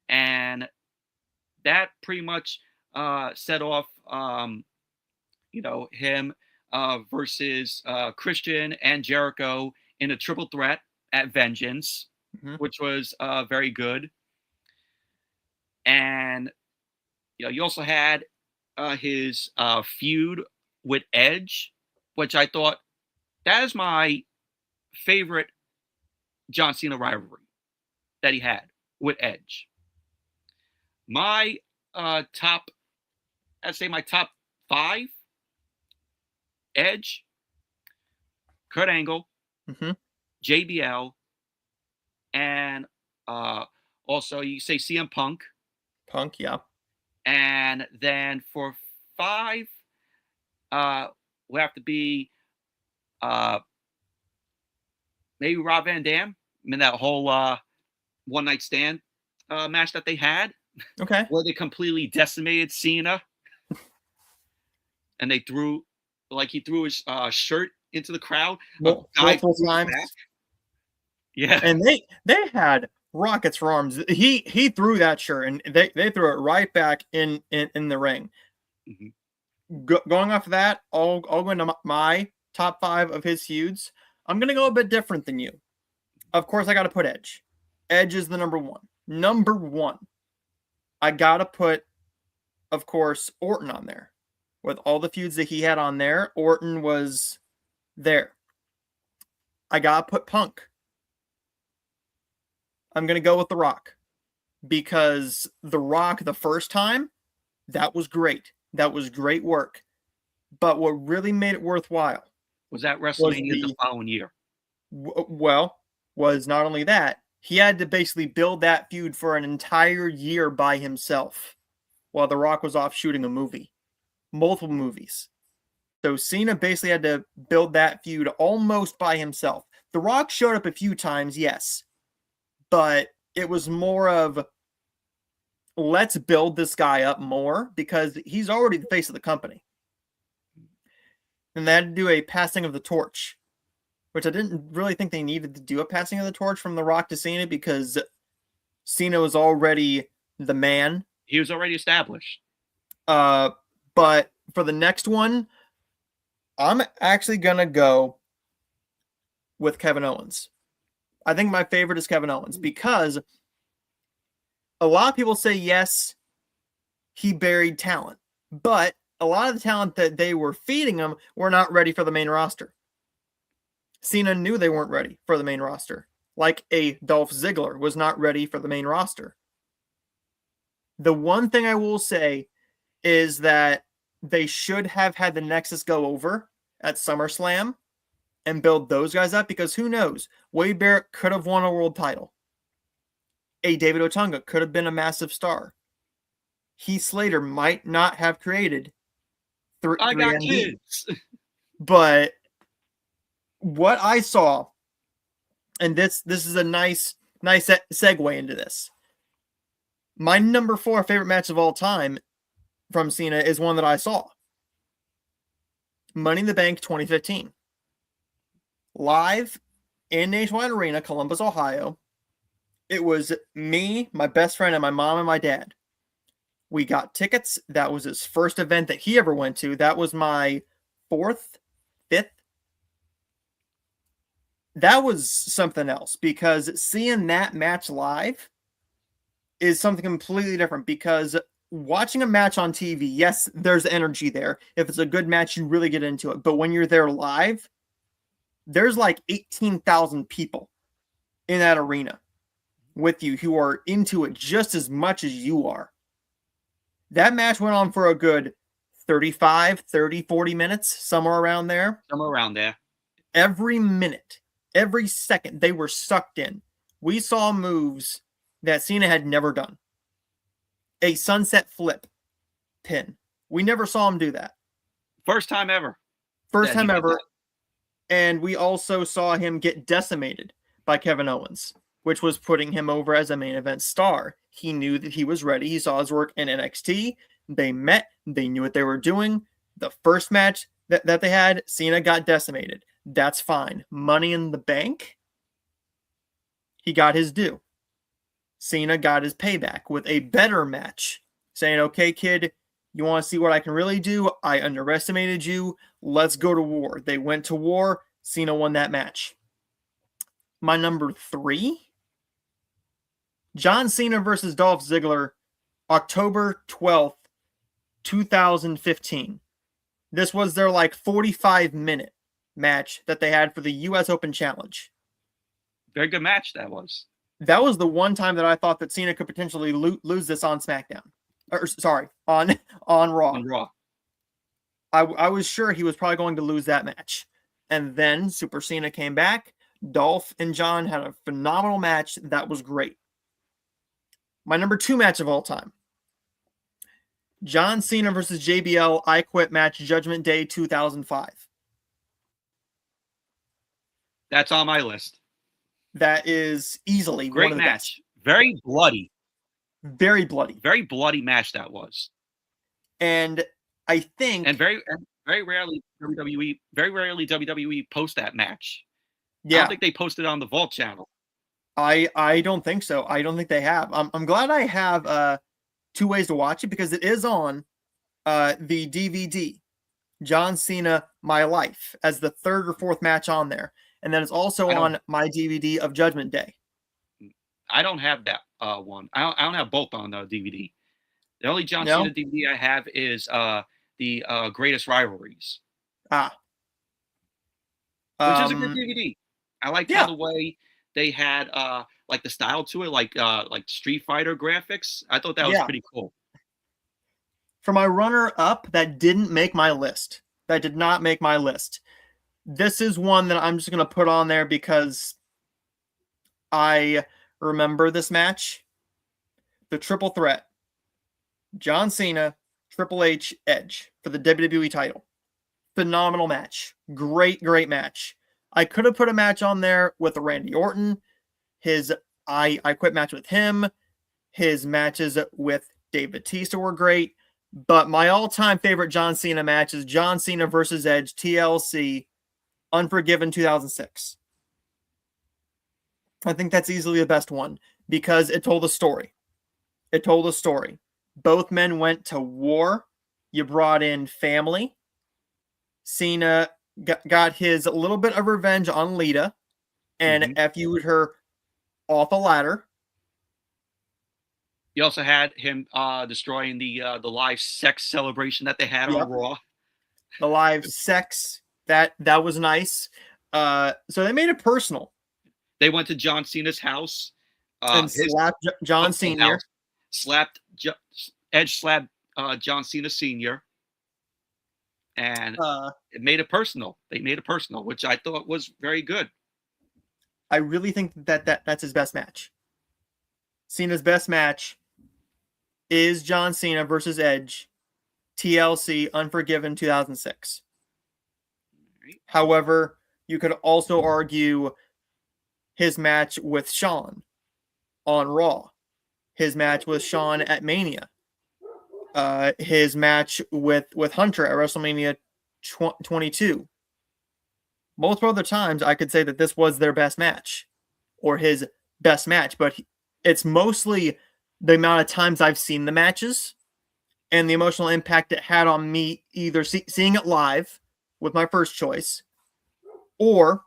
and that pretty much set off, him versus Christian and Jericho in a triple threat at Vengeance, which was very good. And you also had his feud with Edge, which I thought that is my favorite John Cena rivalry that he had with Edge. My top 5: Edge, Kurt Angle, JBL, and also you say CM Punk. Punk, yeah. And then for 5, will have to be maybe Rob Van Dam. I mean, that whole one night stand match that they had. Okay. Where they completely decimated Cena. And he threw his shirt into the crowd. Multiple times. Yeah. And they had rockets for arms. He threw that shirt and they threw it right back in the ring. Going off of that, I'll go into my top 5 of his feuds. I'm going to go a bit different than you. Of course, I got to put Edge. Edge is the number 1. Number 1. I got to put, of course, Orton on there. With all the feuds that he had on there, Orton was there. I got to put Punk. I'm going to go with The Rock. Because The Rock, the first time, that was great. That was great work. But what really made it worthwhile was that WrestleMania the following year. Was not only that, he had to basically build that feud for an entire year by himself while The Rock was off shooting a movie. Multiple movies. So Cena basically had to build that feud almost by himself. The Rock showed up a few times, yes. But it was more of, let's build this guy up more because he's already the face of the company. And they had to do a passing of the torch, which I didn't really think they needed to do a passing of the torch from The Rock to Cena because Cena was already the man. He was already established. But for the next one, I'm actually going to go with Kevin Owens. I think my favorite is Kevin Owens because a lot of people say, yes, he buried talent. But a lot of the talent that they were feeding him were not ready for the main roster. Cena knew they weren't ready for the main roster. Like a Dolph Ziggler was not ready for the main roster. The one thing I will say is that they should have had the Nexus go over at SummerSlam and build those guys up because who knows? Wade Barrett could have won a world title. A David Otunga could have been a massive star. Heath Slater might not have created I got kids. But what I saw, and this is a nice segue into this. My number 4 favorite match of all time from Cena is one that I saw. Money in the Bank 2015. Live in Nationwide Arena, Columbus, Ohio. It was me, my best friend, and my mom and my dad. We got tickets. That was his first event that he ever went to. That was my 4th, 5th. That was something else because seeing that match live is something completely different because watching a match on TV, yes, there's energy there. If it's a good match, you really get into it. But when you're there live, there's like 18,000 people in that arena with you who are into it just as much as you are. That match went on for a good 35, 30, 40 minutes, somewhere around there. Somewhere around there. Every minute, every second, they were sucked in. We saw moves that Cena had never done. A sunset flip pin. We never saw him do that. First time ever. First time ever. And we also saw him get decimated by Kevin Owens, which was putting him over as a main event star. He knew that he was ready. He saw his work in NXT. They met. They knew what they were doing. The first match that they had, Cena got decimated. That's fine. Money in the Bank, he got his due. Cena got his payback with a better match, saying, okay, kid, you want to see what I can really do? I underestimated you. Let's go to war. They went to war. Cena won that match. My number 3, John Cena versus Dolph Ziggler, October 12th, 2015. This was their 45-minute match that they had for the U.S. Open Challenge. Very good match that was. That was the one time that I thought that Cena could potentially lose this on SmackDown. Or sorry, on Raw. On Raw. I was sure he was probably going to lose that match. And then Super Cena came back. Dolph and John had a phenomenal match. That was great. My number 2 match of all time. John Cena versus JBL I Quit match, Judgment Day 2005. That's on my list. That is easily Great one of the match. best. Very bloody. Very bloody. Very bloody match that was. And I think very rarely WWE post that match. Yeah. I don't think they posted on the Vault channel. I don't think so. I don't think they have. I'm glad I have 2 ways to watch it, because it is on the DVD, John Cena My Life, as the 3rd or 4th match on there. And then it's also on my DVD of Judgment Day. I don't have that one. I don't have both on DVD. The only John Cena DVD I have is the Greatest Rivalries. Which is a good DVD. I like how the way they had the style to it, like Street Fighter graphics. I thought that was pretty cool. For my runner-up that didn't make my list, that did not make my list, this is one that I'm just going to put on there because I remember this match. The triple threat. John Cena, Triple H, Edge for the WWE title. Phenomenal match. Great match. I could have put a match on there with Randy Orton. His I Quit match with him. His matches with Dave Bautista were great. But my all-time favorite John Cena match is John Cena versus Edge, TLC, Unforgiven 2006. I think that's easily the best one because it told a story. It told a story. Both men went to war. You brought in family. Cena got his little bit of revenge on Lita and FU'd her off a ladder. You also had him destroying the live sex celebration that they had on Raw. The live sex, that was nice. So they made it personal. They went to John Cena's house and slapped John Sr. Edge slapped John Cena Sr. And it made it personal. They made it personal, which I thought was very good. I really think that's his best match. Cena's best match is John Cena versus Edge, TLC, Unforgiven 2006. Right. However, you could also argue his match with Shawn on Raw, his match with Shawn at Mania, his match with Hunter at WrestleMania 22. Multiple other times, I could say that this was their best match or his best match, but it's mostly the amount of times I've seen the matches and the emotional impact it had on me, either seeing it live with my first choice or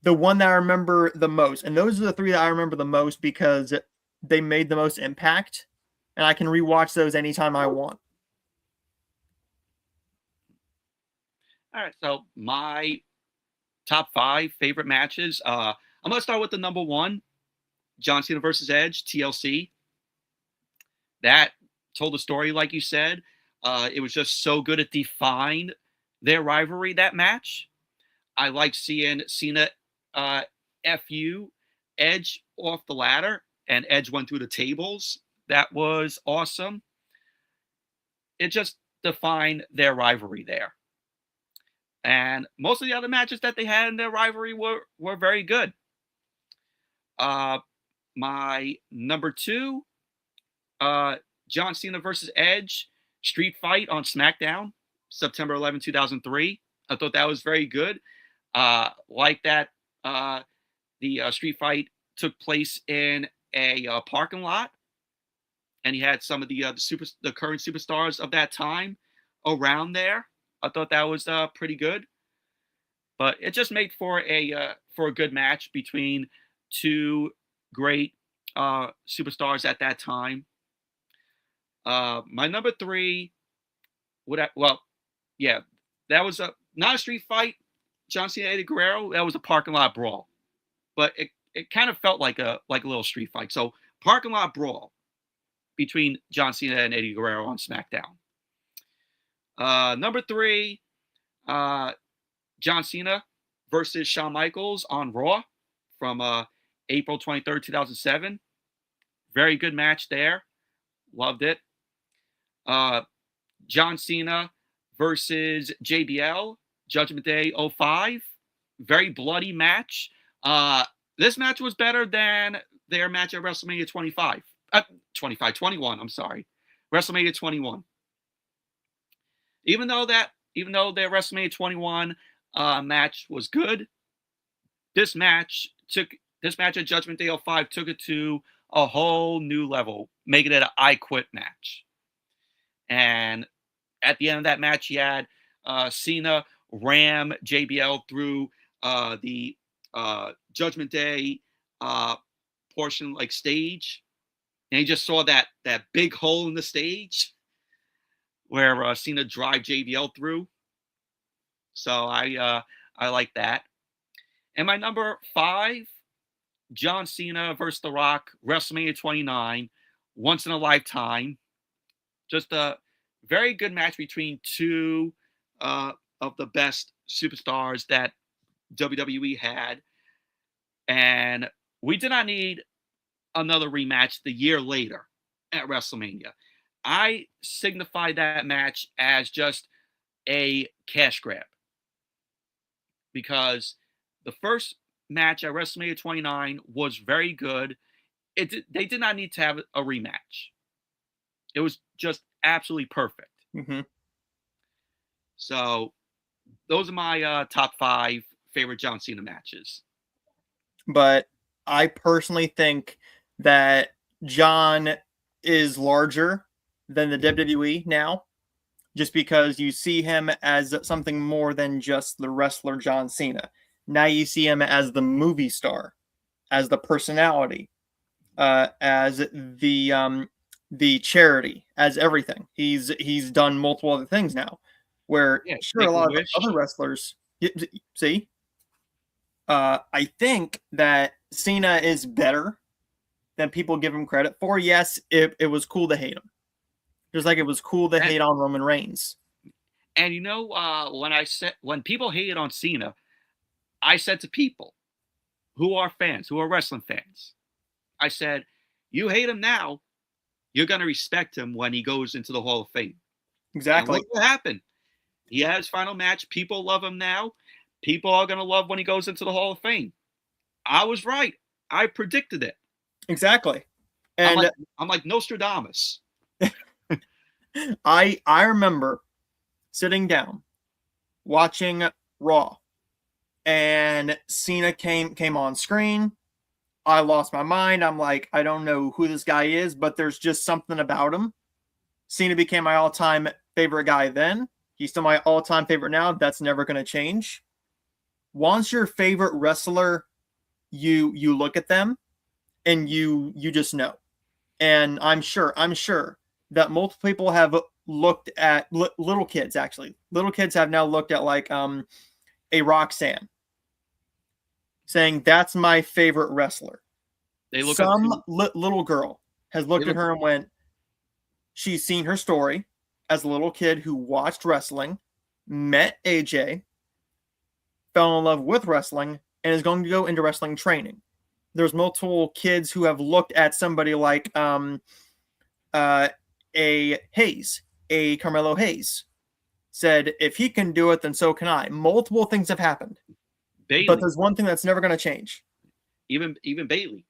the one that I remember the most. And those are the 3 that I remember the most because they made the most impact, and I can rewatch those anytime I want. All right, so my top 5 favorite matches. I'm going to start with the number 1, John Cena versus Edge, TLC. That told a story, like you said. It was just so good. It defined their rivalry, that match. I like seeing Cena FU Edge off the ladder, and Edge went through the tables. That was awesome. It just defined their rivalry there. And most of the other matches that they had in their rivalry were very good. My number 2, John Cena versus Edge street fight on SmackDown, September 11, 2003. I thought that was very good. Like that, the street fight took place in a parking lot, and he had some of the current superstars of that time around there. I thought that was pretty good, but it just made for a good match between two great superstars at that time. My number three that was not a street fight. John Cena, Eddie Guerrero. That was a parking lot brawl, but it kind of felt like a little street fight. So parking lot brawl between John Cena and Eddie Guerrero on SmackDown. Number three, John Cena versus Shawn Michaels on Raw from April 23rd, 2007. Very good match there. Loved it. John Cena versus JBL, Judgment Day 05. Very bloody match. This match was better than their match at WrestleMania 21, I'm sorry. WrestleMania 21. Even though their WrestleMania 21 match was good, this match at Judgment Day 05 took it to a whole new level, making it an I Quit match. And at the end of that match, you had Cena ram JBL through the Judgment Day portion, like stage, and you just saw that big hole in the stage where Cena drive JBL through. So I like that. And my number 5, John Cena versus The Rock, WrestleMania 29, once in a lifetime. Just a very good match between two of the best superstars that WWE had. And we did not need another rematch the year later at WrestleMania. I signify that match as just a cash grab, because the first match at WrestleMania 29 was very good. They did not need to have a rematch. It was just absolutely perfect. Mm-hmm. So those are my top 5 favorite John Cena matches. But I personally think that John is larger than the WWE now, just because you see him as something more than just the wrestler John Cena. Now you see him as the movie star, as the personality, as the charity, as everything. He's done multiple other things now, where sure a lot of other wrestlers see. I think that Cena is better than people give him credit for. Yes, it was cool to hate him. Just like it was cool to hate on Roman Reigns. And when people hated on Cena, I said to people who are fans, who are wrestling fans, I said, you hate him now, you're going to respect him when he goes into the Hall of Fame. Exactly. And what happened? He had his final match. People love him now. People are going to love when he goes into the Hall of Fame. I was right. I predicted it. Exactly. And I'm like Nostradamus. I remember sitting down watching Raw, and Cena came on screen. I lost my mind. I'm like, I don't know who this guy is, but there's just something about him. Cena became my all-time favorite guy then. He's still my all-time favorite now. That's never going to change. Once your favorite wrestler, you look at them and you just know. And I'm sure that multiple people have looked at little kids, actually. Little kids have now looked at like a Roxanne, saying that's my favorite wrestler. Little girl has looked at her and went, she's seen her story as a little kid who watched wrestling, met AJ, fell in love with wrestling, and is going to go into wrestling training. There's multiple kids who have looked at somebody like a Carmelo Hayes, said, if he can do it, then so can I. Multiple things have happened. Bayley. But there's one thing that's never going to change. Even Bayley.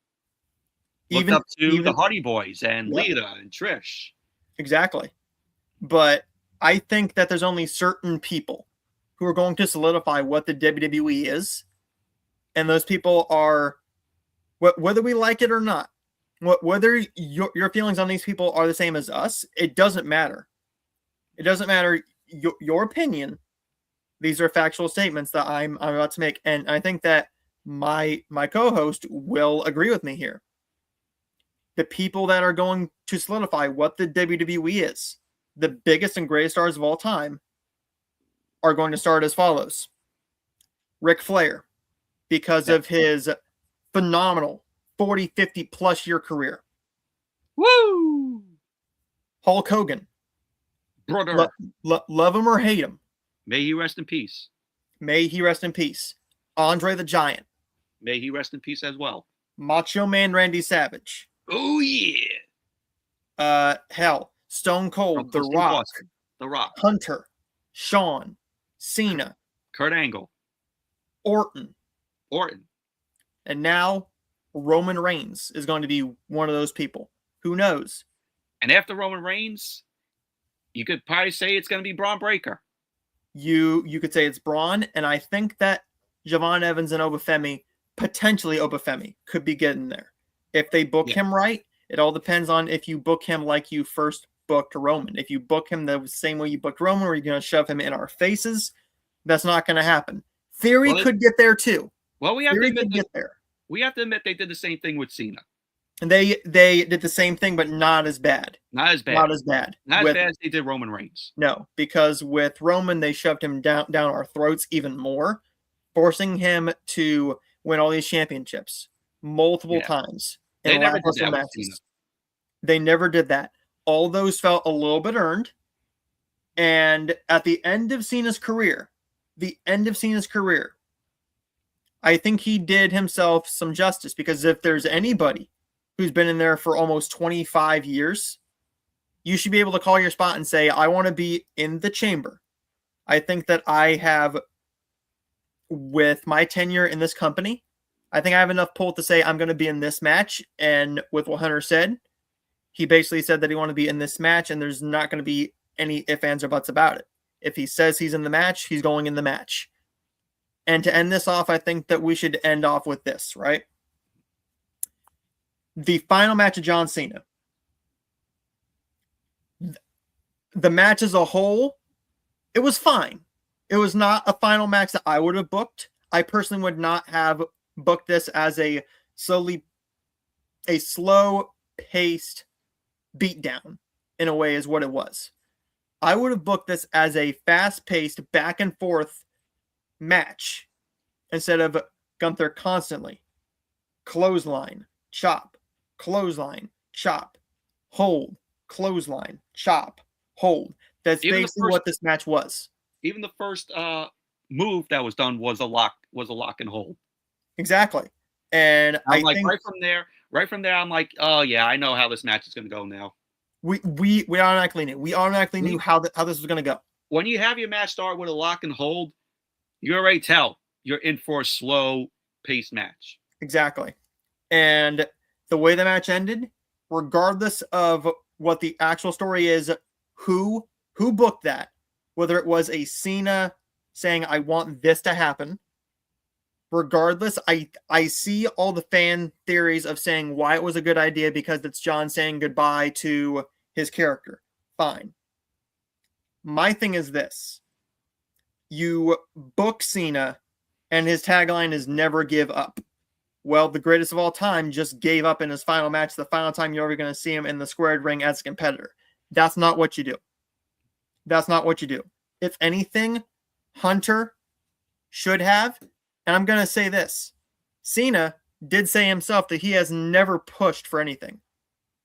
Looked up to the Hardy Boys and Lita and Trish. Exactly. But I think that there's only certain people who are going to solidify what the WWE is. And those people are, whether we like it or not, Whether your feelings on these people are the same as us, it doesn't matter. It doesn't matter your opinion. These are factual statements that I'm about to make, and I think that my co-host will agree with me here. The people that are going to solidify what the WWE is, the biggest and greatest stars of all time, are going to start as follows. Ric Flair, because of his phenomenal 40, 50 plus year career. Woo! Hulk Hogan. Brother. Love him or hate him. May he rest in peace. May he rest in peace. Andre the Giant. May he rest in peace as well. Macho Man Randy Savage. Oh, yeah. Hell. Stone Cold. The Rock. Austin. The Rock. Hunter. Shawn. Cena. Kurt Angle. Orton. And now Roman Reigns is going to be one of those people. Who knows? And after Roman Reigns, you could probably say it's going to be Braun Breaker. You could say it's Braun, and I think that Javon Evans and potentially Obafemi, could be getting there. If they book him right, it all depends on if you book him like you first booked Roman. If you book him the same way you booked Roman, where you're going to shove him in our faces, that's not going to happen. Theory could get there too. Well, we have to admit they did the same thing with Cena. And they did the same thing, but not as bad. Not as bad as they did Roman Reigns. No, because with Roman, they shoved him down our throats even more, forcing him to win all these championships multiple times. They never did that with Cena. They never did that. All those felt a little bit earned. And at the end of Cena's career, I think he did himself some justice, because if there's anybody who's been in there for almost 25 years, you should be able to call your spot and say, I want to be in the chamber. I think that I have, with my tenure in this company, I think I have enough pull to say I'm going to be in this match. And with what Hunter said, he basically said that he wanted to be in this match, and there's not going to be any ifs, ands, or buts about it. If he says he's in the match, he's going in the match. And to end this off, I think that we should end off with this, right? The final match of John Cena. The match as a whole, it was fine. It was not a final match that I would have booked. I personally would not have booked this as a slow-paced beatdown, in a way, is what it was. I would have booked this as a fast-paced, back-and-forth match instead of Gunther constantly clothesline, chop, clothesline, chop, hold, clothesline, chop, hold. That's basically what this match was. Even the first move that was done was a lock and hold. Exactly. And I think right from there, I'm like, oh yeah, I know how this match is going to go now. We automatically knew. We automatically knew how this was going to go. When you have your match start with a lock and hold, you already tell you're in for a slow-paced match. Exactly. And the way the match ended, regardless of what the actual story is, who booked that, whether it was a Cena saying, I want this to happen, regardless, I see all the fan theories of saying why it was a good idea because it's John saying goodbye to his character. Fine. My thing is this. You book Cena, and his tagline is never give up. Well, the greatest of all time just gave up in his final match, the final time you're ever going to see him in the squared ring as a competitor. That's not what you do. That's not what you do. If anything, Hunter should have, and I'm going to say this, Cena did say himself that he has never pushed for anything.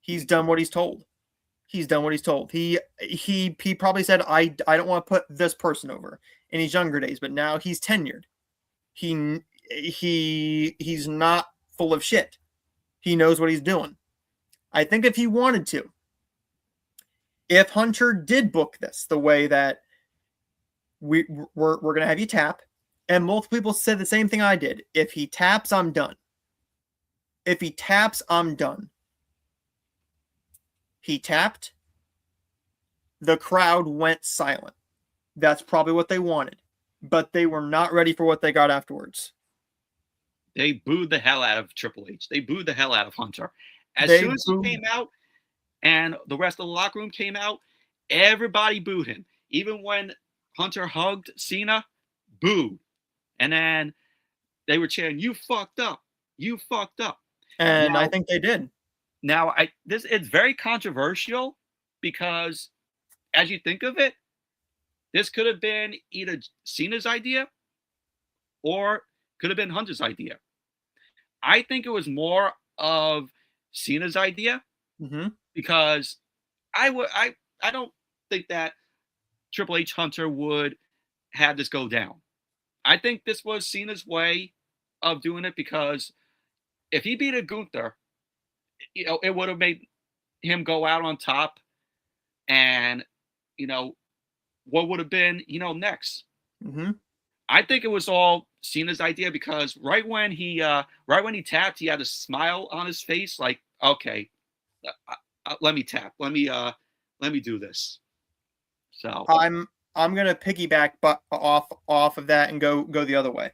He's done what he's told. He's done what he's told. He probably said, I don't want to put this person over in his younger days, but now he's tenured. He's not full of shit. He knows what he's doing. I think if he wanted to, if Hunter did book this the way that we're going to have you tap, and multiple people said the same thing I did. If he taps, I'm done. If he taps, I'm done. He tapped. The crowd went silent. That's probably what they wanted. But they were not ready for what they got afterwards. They booed the hell out of Triple H. They booed the hell out of Hunter. As soon as he came out and the rest of the locker room came out, everybody booed him. Even when Hunter hugged Cena, booed. And then they were chanting, "You fucked up. You fucked up." And I think they did. Now, it's very controversial because, as you think of it, this could have been either Cena's idea or could have been Hunter's idea. I think it was more of Cena's idea because I don't think that Triple H Hunter would have this go down. I think this was Cena's way of doing it because if he beat a Gunther, it would have made him go out on top, and what would have been next. I think it was all Cena's idea because right when he tapped, he had a smile on his face, like, okay, let me tap, let me do this. So I'm gonna piggyback off of that and go the other way.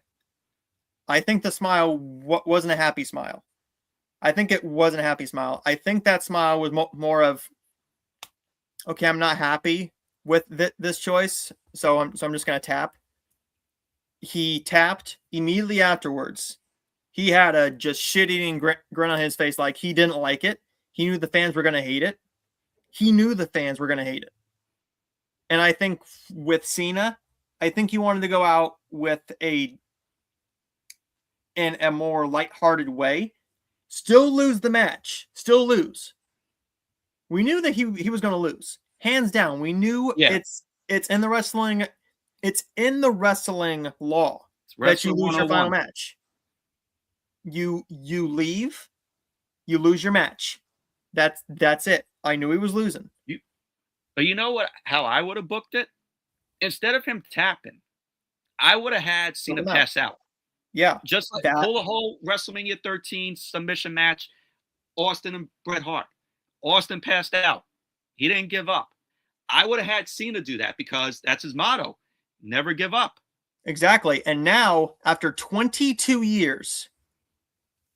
I think the smile wasn't a happy smile. I think it wasn't a happy smile. I think that smile was more of, okay, I'm not happy with this choice, so I'm just gonna tap. He tapped immediately afterwards. He had a just shit-eating grin on his face, like he didn't like it. He knew the fans were gonna hate it. And I think with Cena, I think he wanted to go out with in a more lighthearted way. Still lose the match. Still lose. We knew that he was going to lose. Hands down. We knew it's in the wrestling. It's in the wrestling law that you lose your final match. You leave, you lose your match. That's it. I knew he was losing. But you know what? How I would have booked it? Instead of him tapping, I would have had Cena pass out. Yeah. Just like pull a whole WrestleMania 13 submission match, Austin and Bret Hart. Austin passed out. He didn't give up. I would have had Cena do that because that's his motto. Never give up. Exactly. And now, after 22 years,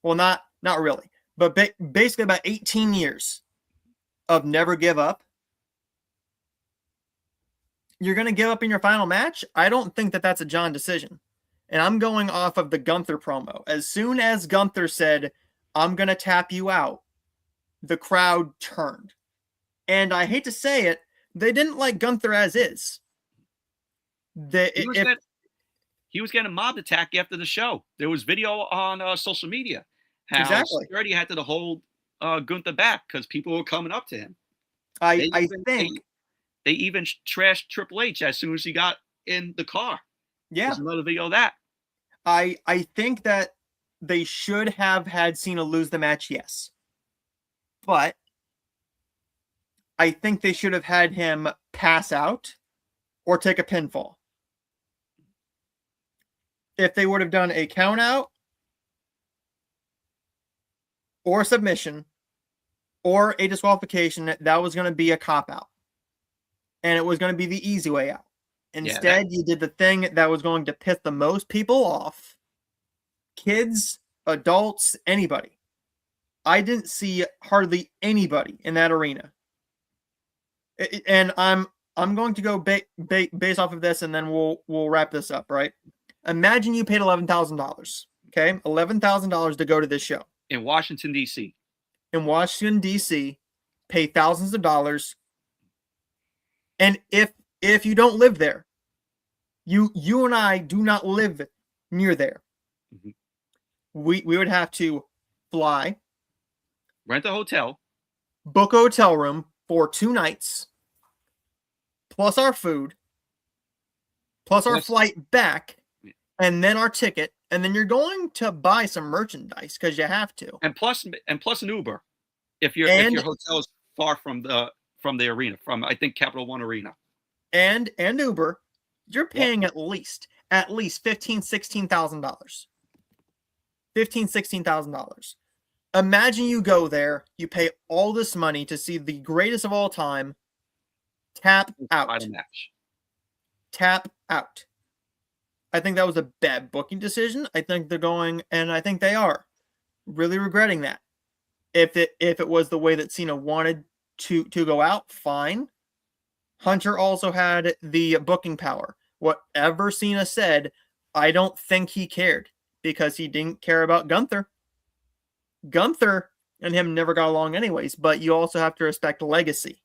well, not really, but basically about 18 years of never give up, you're going to give up in your final match? I don't think that that's a John decision. And I'm going off of the Gunther promo. As soon as Gunther said, "I'm going to tap you out," the crowd turned. And I hate to say it, they didn't like Gunther as is. He was getting a mob attack after the show. There was video on social media. How security had to hold Gunther back because people were coming up to him. They even trashed Triple H as soon as he got in the car. Yeah. There's another video of that. I think that they should have had Cena lose the match, yes. But I think they should have had him pass out or take a pinfall. If they would have done a count out or submission or a disqualification, that was going to be a cop out. And it was going to be the easy way out. Instead, you did the thing that was going to piss the most people off. Kids, adults, anybody. I didn't see hardly anybody in that arena. And I'm going to go based off of this, and then we'll wrap this up, right? Imagine you paid $11,000, okay? $11,000 to go to this show. In Washington, D.C. In Washington, D.C., pay thousands of dollars. And if you don't live there, you and I do not live near there. Mm-hmm. We would have to fly, rent a hotel, book a hotel room for 2 nights, plus our food, plus our flight back, and then our ticket, and then you're going to buy some merchandise because you have to, and plus an Uber if your hotel is far from the arena, from I think Capital One Arena, and Uber, you're paying at least $16,000. $16,000. Imagine you go there, you pay all this money to see the greatest of all time tap out. Tap out. I think that was a bad booking decision. I think they're going, and I think they are really regretting that. If it was the way that Cena wanted to go out, fine. Hunter also had the booking power. Whatever Cena said, I don't think he cared because he didn't care about Gunther. Gunther and him never got along anyways, but you also have to respect the legacy.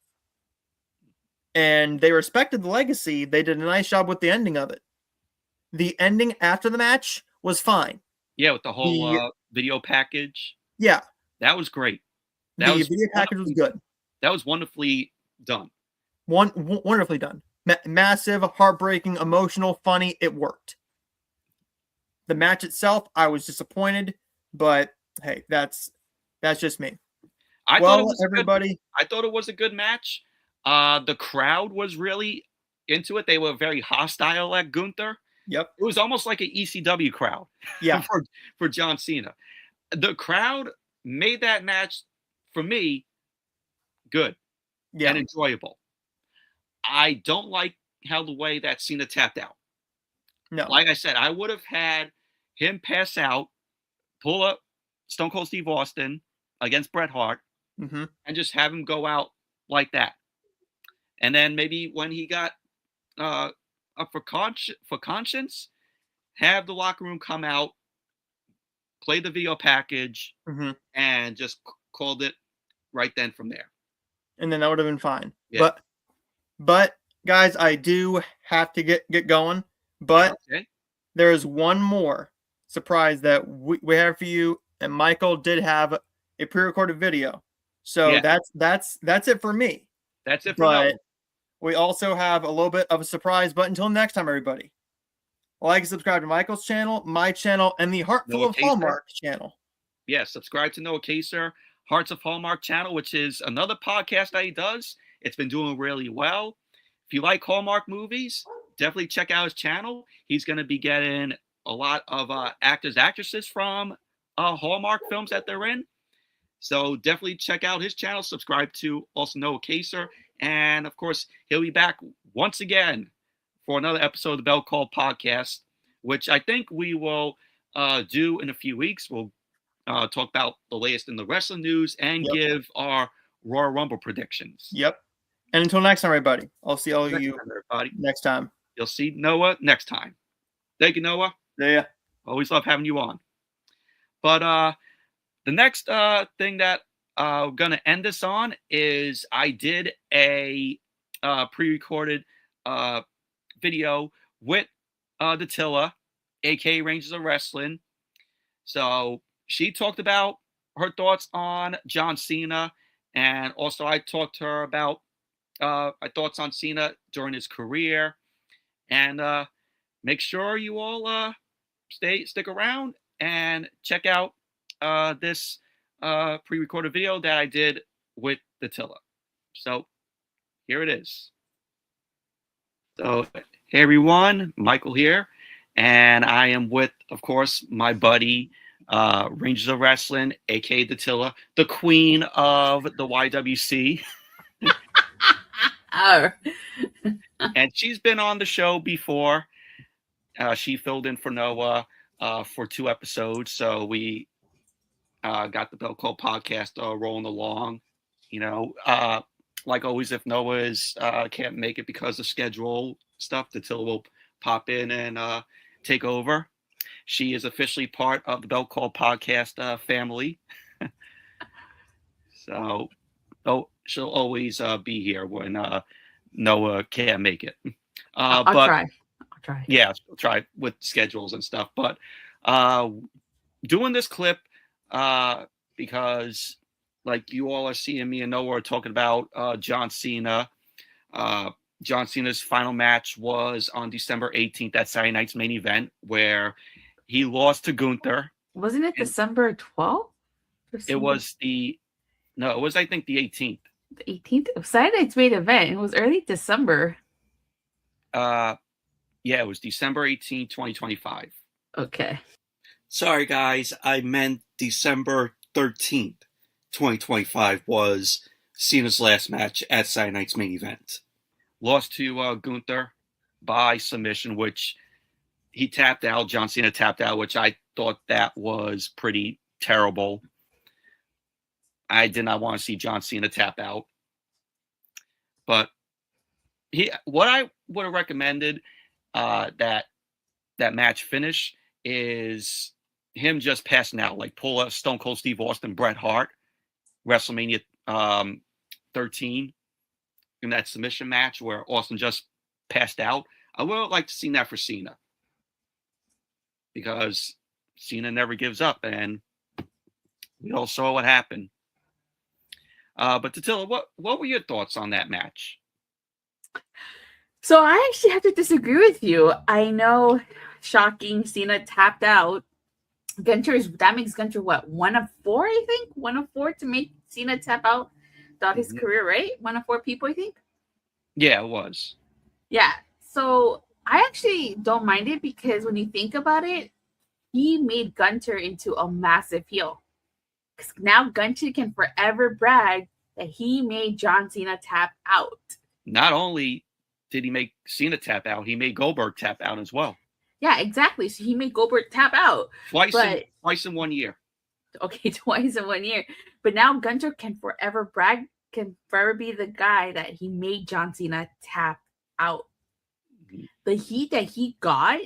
And they respected the legacy. They did a nice job with the ending of it. The ending after the match was fine. Yeah, with the whole video package. Yeah. That was great. The video package was good. That was wonderfully done. Wonderfully done. Massive, heartbreaking, emotional, funny. It worked. The match itself, I was disappointed, but hey, that's just me. I thought it was a good match. The crowd was really into it. They were very hostile at Gunther. Yep. It was almost like an ECW crowd. Yeah. for John Cena. The crowd made that match, for me, good and enjoyable. I don't like the way that Cena tapped out. No. Like I said, I would have had him pass out, pull up Stone Cold Steve Austin against Bret Hart, and just have him go out like that. And then maybe when he got up for conscience, have the locker room come out, play the video package, and just called it right then from there. And then that would have been fine. Yeah. But guys, I do have to get going. But there is one more surprise that we have for you. And Michael did have a pre-recorded video. So that's it for me. That's it for me. But we also have a little bit of a surprise. But until next time, everybody, like and subscribe to Michael's channel, my channel, and the Heartful of Hallmark channel. Yes, subscribe to Noah Kaser, Hearts of Hallmark channel, which is another podcast that he does. It's been doing really well. If you like Hallmark movies, definitely check out his channel. He's going to be getting a lot of actors, actresses from Hallmark films that they're in. So definitely check out his channel. Subscribe to also Noah Kaser. And, of course, he'll be back once again for another episode of the Bell Call podcast, which I think we will do in a few weeks. We'll talk about the latest in the wrestling news and give our Royal Rumble predictions. Yep. And until next time, everybody, I'll see all of you next time. You'll see Noah next time. Thank you, Noah. Yeah. Always love having you on. But the next thing that I'm going to end this on is I did a pre-recorded video with Dattila, a.k.a. Rangers of Wrestling. So she talked about her thoughts on John Cena, and also I talked to her about my thoughts on Cena during his career. And make sure you all stick around and check out this pre-recorded video that I did with Dattila. So here it is. So hey everyone, Michael here, and I am with, of course, my buddy Rangers of Wrestling, aka Dattila, the queen of the YWC. And she's been on the show before. She filled in for Noah for 2 episodes, so we got the Bell Call podcast rolling along. You know, like always, if Noah can't make it because of schedule stuff, Dattila will pop in and take over. She is officially part of the Bell Call podcast family. So she'll always be here when Noah can't make it. I'll try. Yeah, I'll try with schedules and stuff. But doing this clip because, like, you all are seeing me and Noah are talking about John Cena. John Cena's final match was on December 18th at Saturday Night's Main Event, where he lost to Gunther. Wasn't it December 12th? It was I think the 18th. The 18th? Saturday Night's Main Event. It was early December. Yeah, it was December 18th, 2025. Okay. Sorry, guys. I meant December 13th, 2025 was Cena's last match at Saturday Night's Main Event. Lost to Gunther by submission, which he tapped out. John Cena tapped out, which I thought that was pretty terrible. I did not want to see John Cena tap out. But what I would have recommended that match finish is him just passing out, like pull a Stone Cold Steve Austin, Bret Hart, WrestleMania 13 in that submission match where Austin just passed out. I would have liked to see that for Cena because Cena never gives up, and we all saw what happened. But Tatilla, what were your thoughts on that match? So I actually have to disagree with you. I know, shocking, Cena tapped out. That makes Gunther what, 1 of 4, I think? 1 of 4 to make Cena tap out throughout his career, right? 1 of 4 people, I think. Yeah, it was. Yeah. So I actually don't mind it because when you think about it, he made Gunther into a massive heel. Because now Gunther can forever brag that he made John Cena tap out. Not only did he make Cena tap out, he made Goldberg tap out as well. Yeah, exactly. So he made Goldberg tap out. Twice in 1 year. Okay, twice in 1 year. But now Gunther can forever brag, can forever be the guy that he made John Cena tap out. Mm-hmm. The heat that he got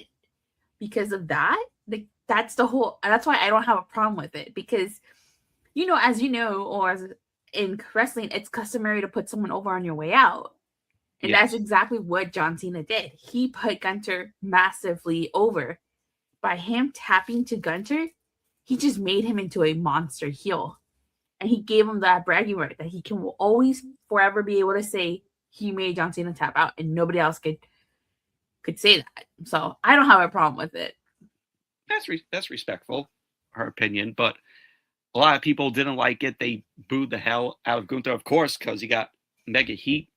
because of that, that's why I don't have a problem with it. Because, as you know, or as in wrestling, it's customary to put someone over on your way out. And That's exactly what John Cena did. He put Gunther massively over. By him tapping to Gunther, he just made him into a monster heel. And he gave him that bragging right that he can always forever be able to say he made John Cena tap out and nobody else could say that. So I don't have a problem with it. That's respectful, her opinion, but a lot of people didn't like it. They booed the hell out of Gunther, of course, because he got mega heat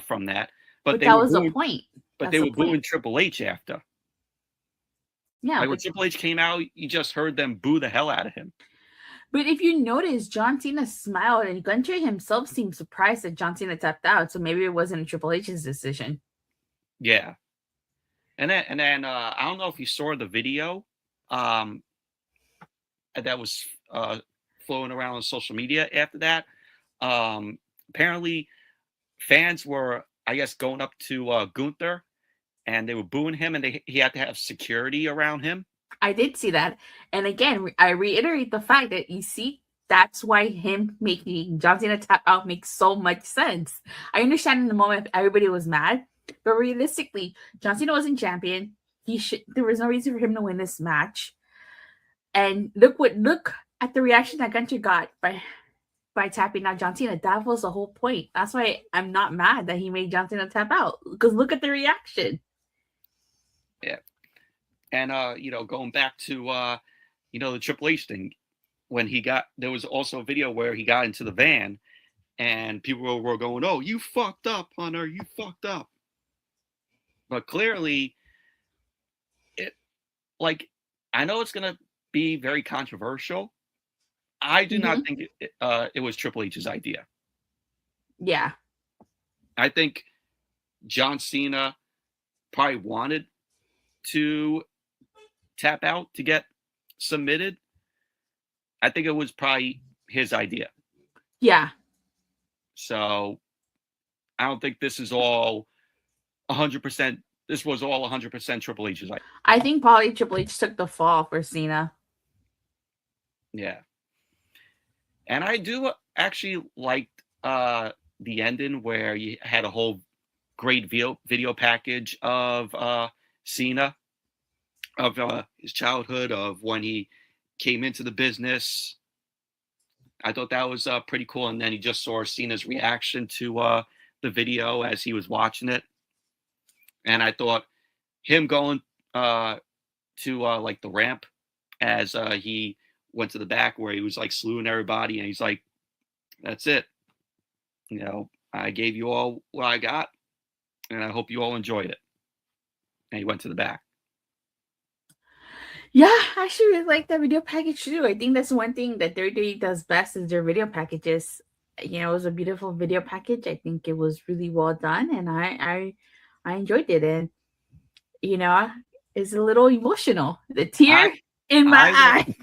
from that. But that was the point. But they were booing Triple H after. Yeah. Like when Triple H came out, you just heard them boo the hell out of him. But if you notice, John Cena smiled and Gunther himself seemed surprised that John Cena tapped out. So maybe it wasn't Triple H's decision. Yeah. And then I don't know if you saw the video that was flowing around on social media after that. Apparently fans were, I guess, going up to Gunther and they were booing him and he had to have security around him. I did see that. And again, I reiterate the fact that you see, that's why him making John Cena tap out makes so much sense. I understand in the moment everybody was mad, but realistically, John Cena wasn't champion. There was no reason for him to win this match. And look at the reaction that Gunther got by tapping out John Cena. That was the whole point. That's why I'm not mad that he made John Cena tap out, because look at the reaction. Yeah. And, going back to, the Triple H thing, when there was also a video where he got into the van and people were going, "Oh, you fucked up, Hunter, you fucked up." But clearly, I know it's going to be very controversial. I do not think it was Triple H's idea. Yeah. I think John Cena probably wanted to tap out to get submitted. I think it was probably his idea. Yeah. So I don't think this is all 100%. This was all 100% Triple H's idea. I think probably Triple H took the fall for Cena. Yeah. And I do actually like the ending where you had a whole great video package of Cena, of his childhood, of when he came into the business. I thought that was pretty cool. And then he just saw Cena's reaction to the video as he was watching it. And I thought him going to the ramp as he went to the back where he was like saluting everybody. And he's like, "That's it. I gave you all what I got. And I hope you all enjoyed it." And he went to the back. Yeah, I actually really like that video package too. I think that's one thing that WWE does best is their video packages. It was a beautiful video package. I think it was really well done, and I enjoyed it. And it's a little emotional. The tear in my eye.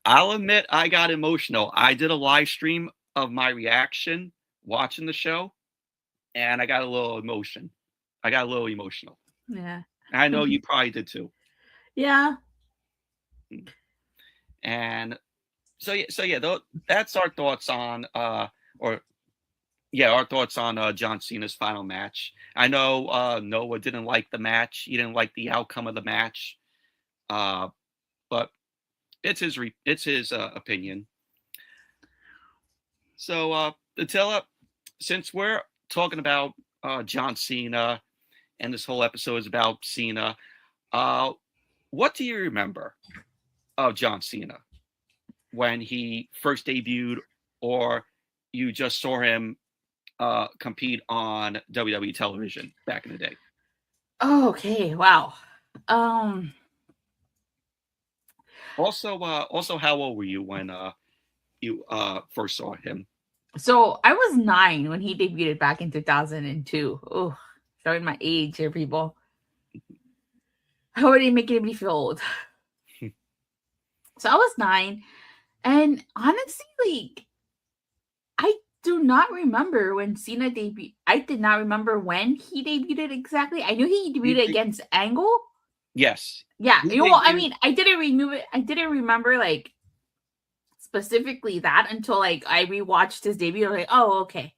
I'll admit I got emotional. I did a live stream of my reaction watching the show, and I got a little emotion. I got a little emotional. Yeah. I know you probably did too. Yeah. And that's our thoughts on our thoughts on John Cena's final match. I know Noah didn't like the match. He didn't like the outcome of the match. But it's his opinion. So Attila, since we're talking about John Cena and this whole episode is about Cena, what do you remember of John Cena when he first debuted, or you just saw him compete on WWE television back in the day? Oh, okay. Wow. Also, how old were you when you first saw him? So I was 9 when he debuted back in 2002. Oh, showing my age here, people. How are they making me feel old? So I was 9, and honestly, like, I do not remember when Cena debuted. I did not remember when he debuted exactly. I knew he debuted against Angle. Yes. Yeah. Well, I mean, I didn't remember like specifically that until like I rewatched his debut. I was like, oh, okay.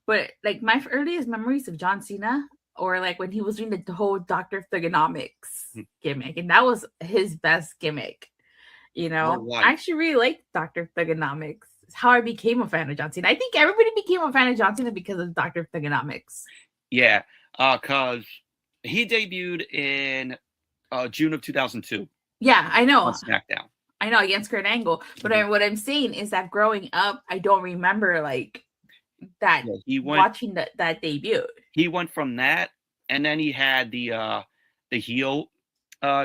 But like my earliest memories of John Cena, or like when he was doing the whole Dr. Thugonomics gimmick, and that was his best gimmick. I actually really liked Dr. Thugonomics. It's how I became a fan of John Cena. I think everybody became a fan of John Cena because of Dr. Thugonomics. Yeah, because he debuted in June of 2002. Yeah, I know. On SmackDown. I know, against Kurt Angle. But what I'm saying is that growing up, I don't remember like that watching that debut. He went from that, and then he had the heel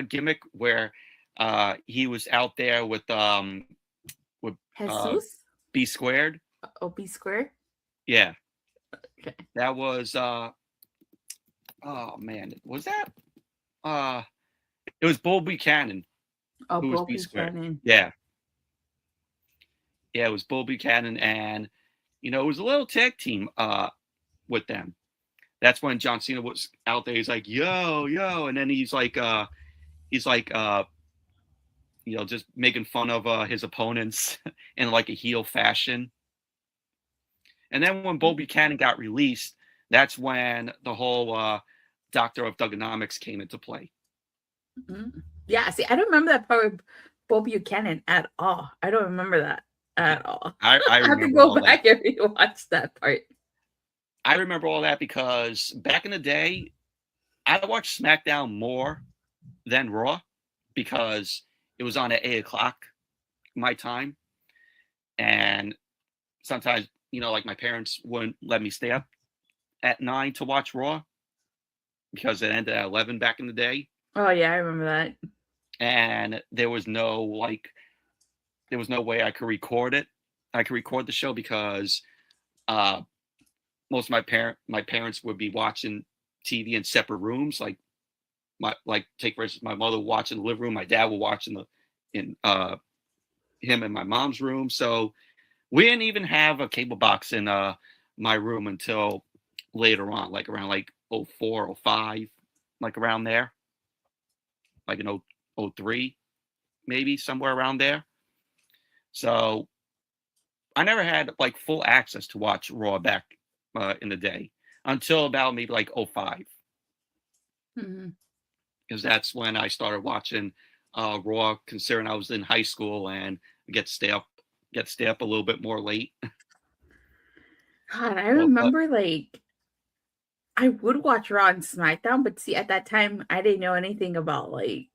gimmick where he was out there with Jesus? B Squared. Oh, B Squared? Yeah. Okay. That was oh man, was that it was Bull Buchanan. Oh, who Bull was B Squared. Buchanan. Yeah. Yeah, it was Bull Buchanan, and it was a little tag team with them. That's when John Cena was out there. He's like, yo, and then he's like just making fun of his opponents in like a heel fashion. And then when Bull Buchanan got released, that's when the whole Doctor of Thugonomics came into play. Mm-hmm. Yeah, see, I don't remember that part of Bull Buchanan at all. I don't remember that at all. I have to go back and rewatch that part. I remember all that because back in the day, I watched SmackDown more than Raw because it was on at 8:00 my time. And sometimes, like my parents wouldn't let me stay up at 9 to watch Raw because it ended at 11 back in the day. Oh yeah, I remember that. And there was no way I could record it. I could record the show because most of my parents would be watching TV in separate rooms. Take for instance, my mother would watch in the living room, my dad would watch in him in my mom's room. So we didn't even have a cable box in my room until later on, like around like 04, 05, like around there, like in 03, maybe somewhere around there. So I never had like full access to watch Raw back in the day until about maybe like 05. Because that's when I started watching Raw, considering I was in high school and get to stay up a little bit more late. God, I remember like I would watch Raw and SmackDown, but see, at that time I didn't know anything about like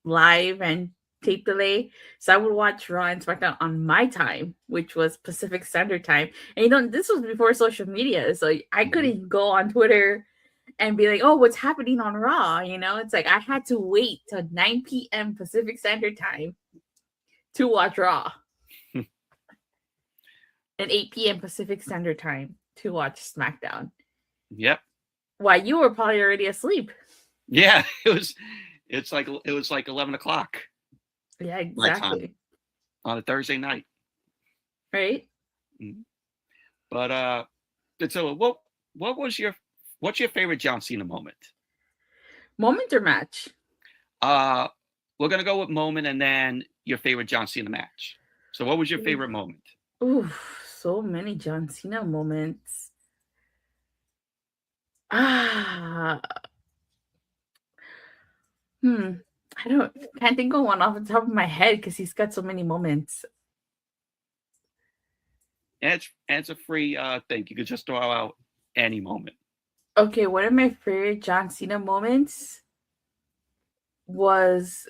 live and tape delay, so I would watch Raw and SmackDown on my time, which was Pacific Standard Time. And this was before social media, so I couldn't go on Twitter and be like, oh, what's happening on Raw? It's like I had to wait till 9 p.m. Pacific Standard Time to watch Raw. And 8 p.m. Pacific Standard Time to watch SmackDown. Yep. Why, you were probably already asleep. Yeah, it was like 11 o'clock. Yeah, exactly. on a Thursday night. Right? But so what's your favorite John Cena moment? Moment or match? We're gonna go with moment and then your favorite John Cena match. So what was your favorite moment? Ooh, so many John Cena moments. I can't think of one off the top of my head because he's got so many moments. And it's a free thing. You could just throw out any moment. Okay, one of my favorite John Cena moments was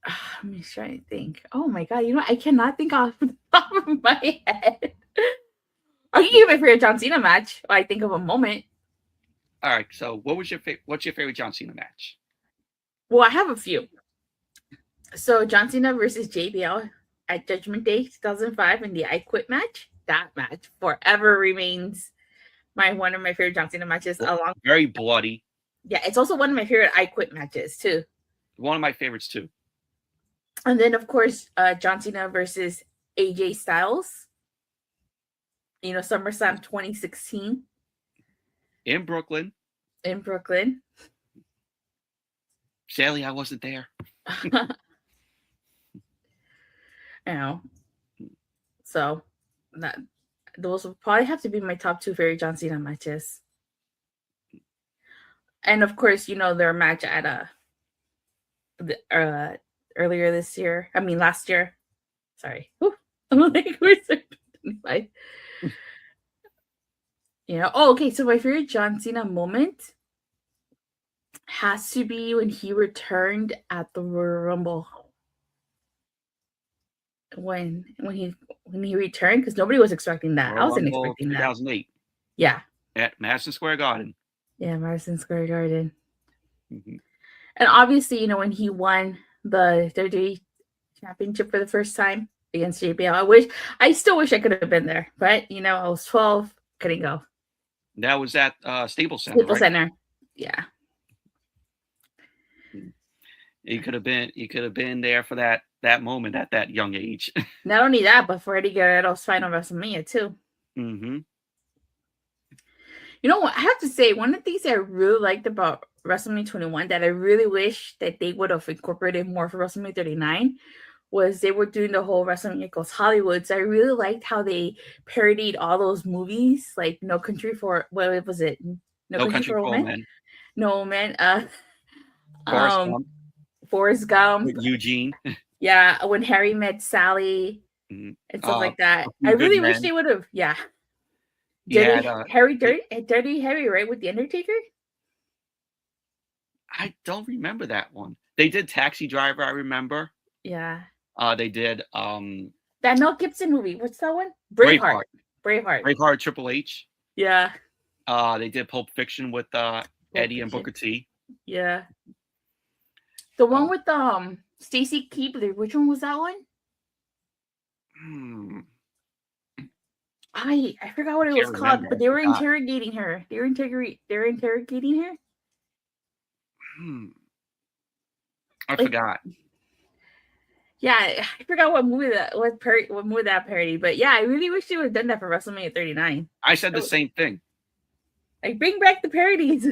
let me try to think. Oh my god, I cannot think off the top of my head. I can give my favorite John Cena match. I think of a moment. All right, so what's your favorite John Cena match? Well, I have a few. So John Cena versus JBL at Judgment Day 2005 in the I Quit match. That match forever remains one of my favorite John Cena matches. Very bloody. Yeah, it's also one of my favorite I Quit matches too. One of my favorites too. And then of course, John Cena versus AJ Styles. SummerSlam 2016 in Brooklyn. Sadly, I wasn't there. So those will probably have to be my top two favorite John Cena matches. And of course, their match at earlier this year. I mean, last year. Sorry. I'm like, where's the 25? Oh, okay. So my favorite John Cena moment has to be when he returned at the Royal Rumble. When he returned, because nobody was expecting that. I wasn't expecting 2008. That. Yeah. At Madison Square Garden. Yeah, Madison Square Garden. Mm-hmm. And obviously, when he won the WWE Championship for the first time against JBL, I still wish I could have been there, but I was 12, couldn't go. That was at Staples Center. Staples Center, yeah. You could have been there for that moment at that young age. Not only that, but for Eddie Guerrero's final WrestleMania too. Mm-hmm. You know what? I have to say, one of the things I really liked about WrestleMania 21 that I really wish that they would have incorporated more for WrestleMania 39 was they were doing the whole WrestleMania Goes Hollywood. So I really liked how they parodied all those movies, like No Country for what was it? No Country for Old Men. No Man. Forrest Gump. Forrest Gump. With Eugene. Yeah, When Harry Met Sally and stuff like that. I really wish they would have. Yeah. Dirty Harry, right, with the Undertaker. I don't remember that one. They did Taxi Driver. I remember. Yeah. They did that Mel Gibson movie. What's that one? Braveheart. Triple H. Yeah. They did Pulp Fiction with Eddie and Booker T. Yeah. The one with Stacy Keibler. Which one was that one? I forgot what it was called, but they were interrogating her. They were interrogating her. I forgot. Yeah, I forgot what movie that parody, but yeah, I really wish they would have done that for WrestleMania 39. I said the same thing. Like, bring back the parodies.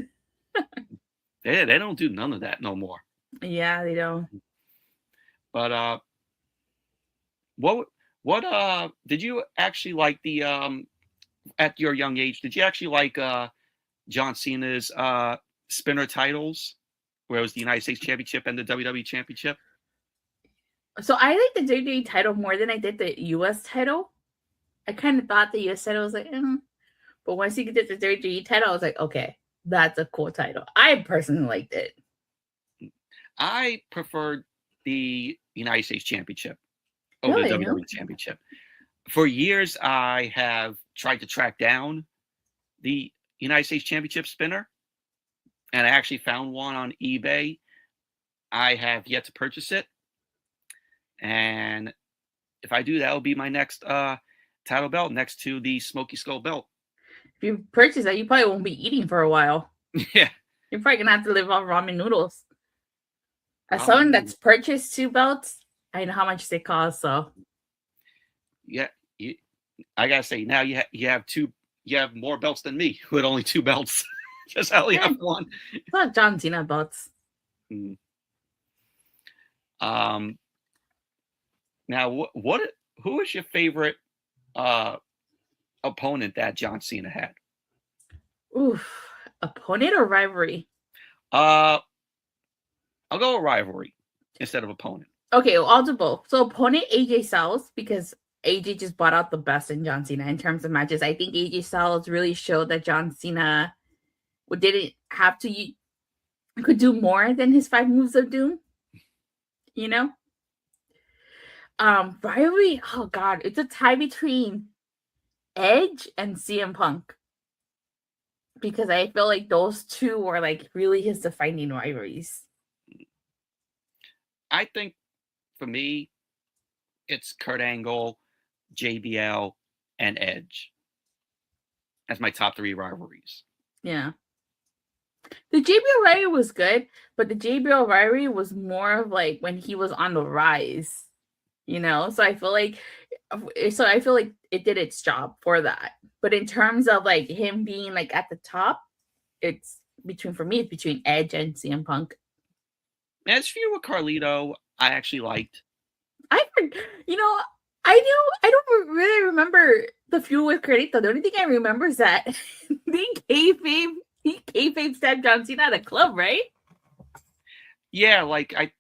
They don't do none of that no more. Yeah, they don't. But what did you actually like the at your young age? Did you actually like John Cena's spinner titles, where it was the United States Championship and the WWE Championship? So I like the WWE title more than I did the US title. I kind of thought the US title was like, but once you get the WWE title, I was like, okay, that's a cool title. I personally liked it. I preferred the United States Championship over the WWE Championship. For years, I have tried to track down the United States Championship spinner, and I actually found one on eBay. I have yet to purchase it. And if I do, that will be my next title belt next to the Smoky Skull belt. If you purchase that, you probably won't be eating for a while. Yeah. You're probably going to have to live off ramen noodles. As someone that's purchased 2 belts, I know how much they cost, so Yeah, I gotta say now you have more belts than me with only 2 belts. Just I only Yeah. have 1. it's not John Cena belts. Mm. Now who is your favorite opponent that John Cena had? Oof. Opponent or rivalry? I'll go with rivalry instead of opponent. Okay, well, I'll do both. So opponent AJ Styles, because AJ just brought out the best in John Cena in terms of matches. I think AJ Styles really showed that John Cena didn't have to could do more than his 5 moves of doom. You know? Rivalry, oh god, it's a tie between Edge and CM Punk. Because I feel like those two were like really his defining rivalries. I think for me, it's Kurt Angle, JBL, and Edge as my top 3 rivalries. Yeah. The JBL rivalry was good, but the JBL rivalry was more of like when he was on the rise, you know? So I feel like it did its job for that. But in terms of like him being like at the top, it's between Edge and CM Punk. As few with Carlito, I actually liked. I don't really remember the feud with Carlito. The only thing I remember is that he kayfabe stabbed John Cena at a club, right? Yeah, like I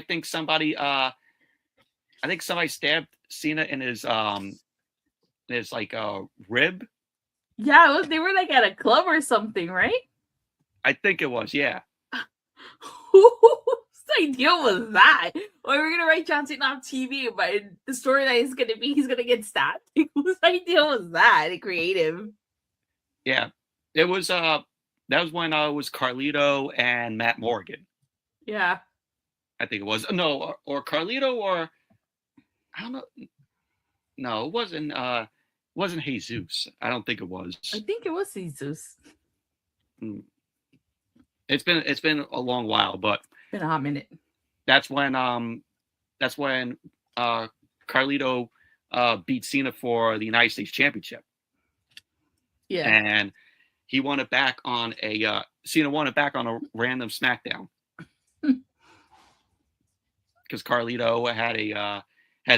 think somebody stabbed Cena in his like rib. Yeah, they were like at a club or something, right? I think it was, yeah. Whose idea was that? Well, we're gonna write John Cena on TV, but the storyline is gonna be he's gonna get stabbed. Whose idea was that? Creative. Yeah, it was. That was when it was Carlito and Matt Morgan. Yeah, I think it was or Carlito or I don't know. No, it wasn't. Wasn't Jesus? I don't think it was. I think it was Jesus. It's been a long while, but It's been a hot minute. That's when Carlito beat Cena for the United States Championship. Yeah, and he won it back on Cena won it back on a random SmackDown because Carlito had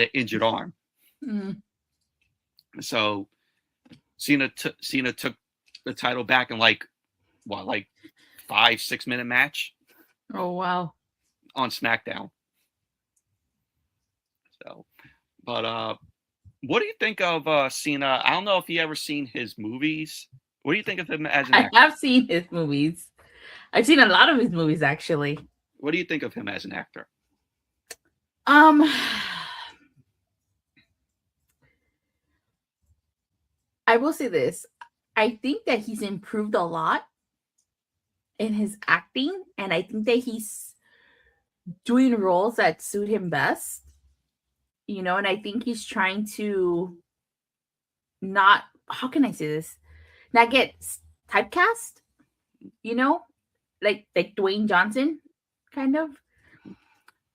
an injured arm. Mm. So Cena took the title back in like 5-6 minute match. Oh wow. On SmackDown. So, but what do you think of Cena? I don't know if you ever seen his movies. What do you think of him as an actor? I have seen his movies. I've seen a lot of his movies actually. What do you think of him as an actor? I will say this. I think that he's improved a lot in his acting, and I think that he's doing roles that suit him best. You know, and I think he's trying to not, how can I say this? Not get typecast, you know? Like Dwayne Johnson, kind of.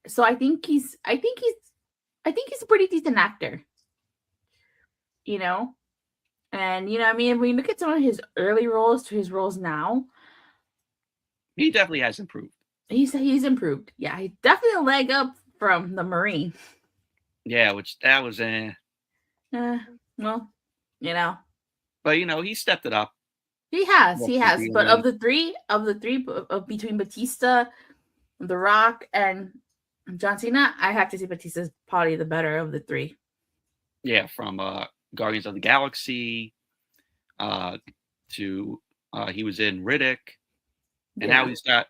So I think he's a pretty decent actor. You know? And you know, I mean, when you look at some of his early roles to his roles now, he definitely has improved. He's improved. Yeah, he's definitely a leg up from the Marine. Yeah, which that was well, you know. But you know, he stepped it up. He has. But of the three between Batista, The Rock, and John Cena, I have to say Batista's probably the better of the three. Yeah, from Guardians of the Galaxy to he was in Riddick, and now he's got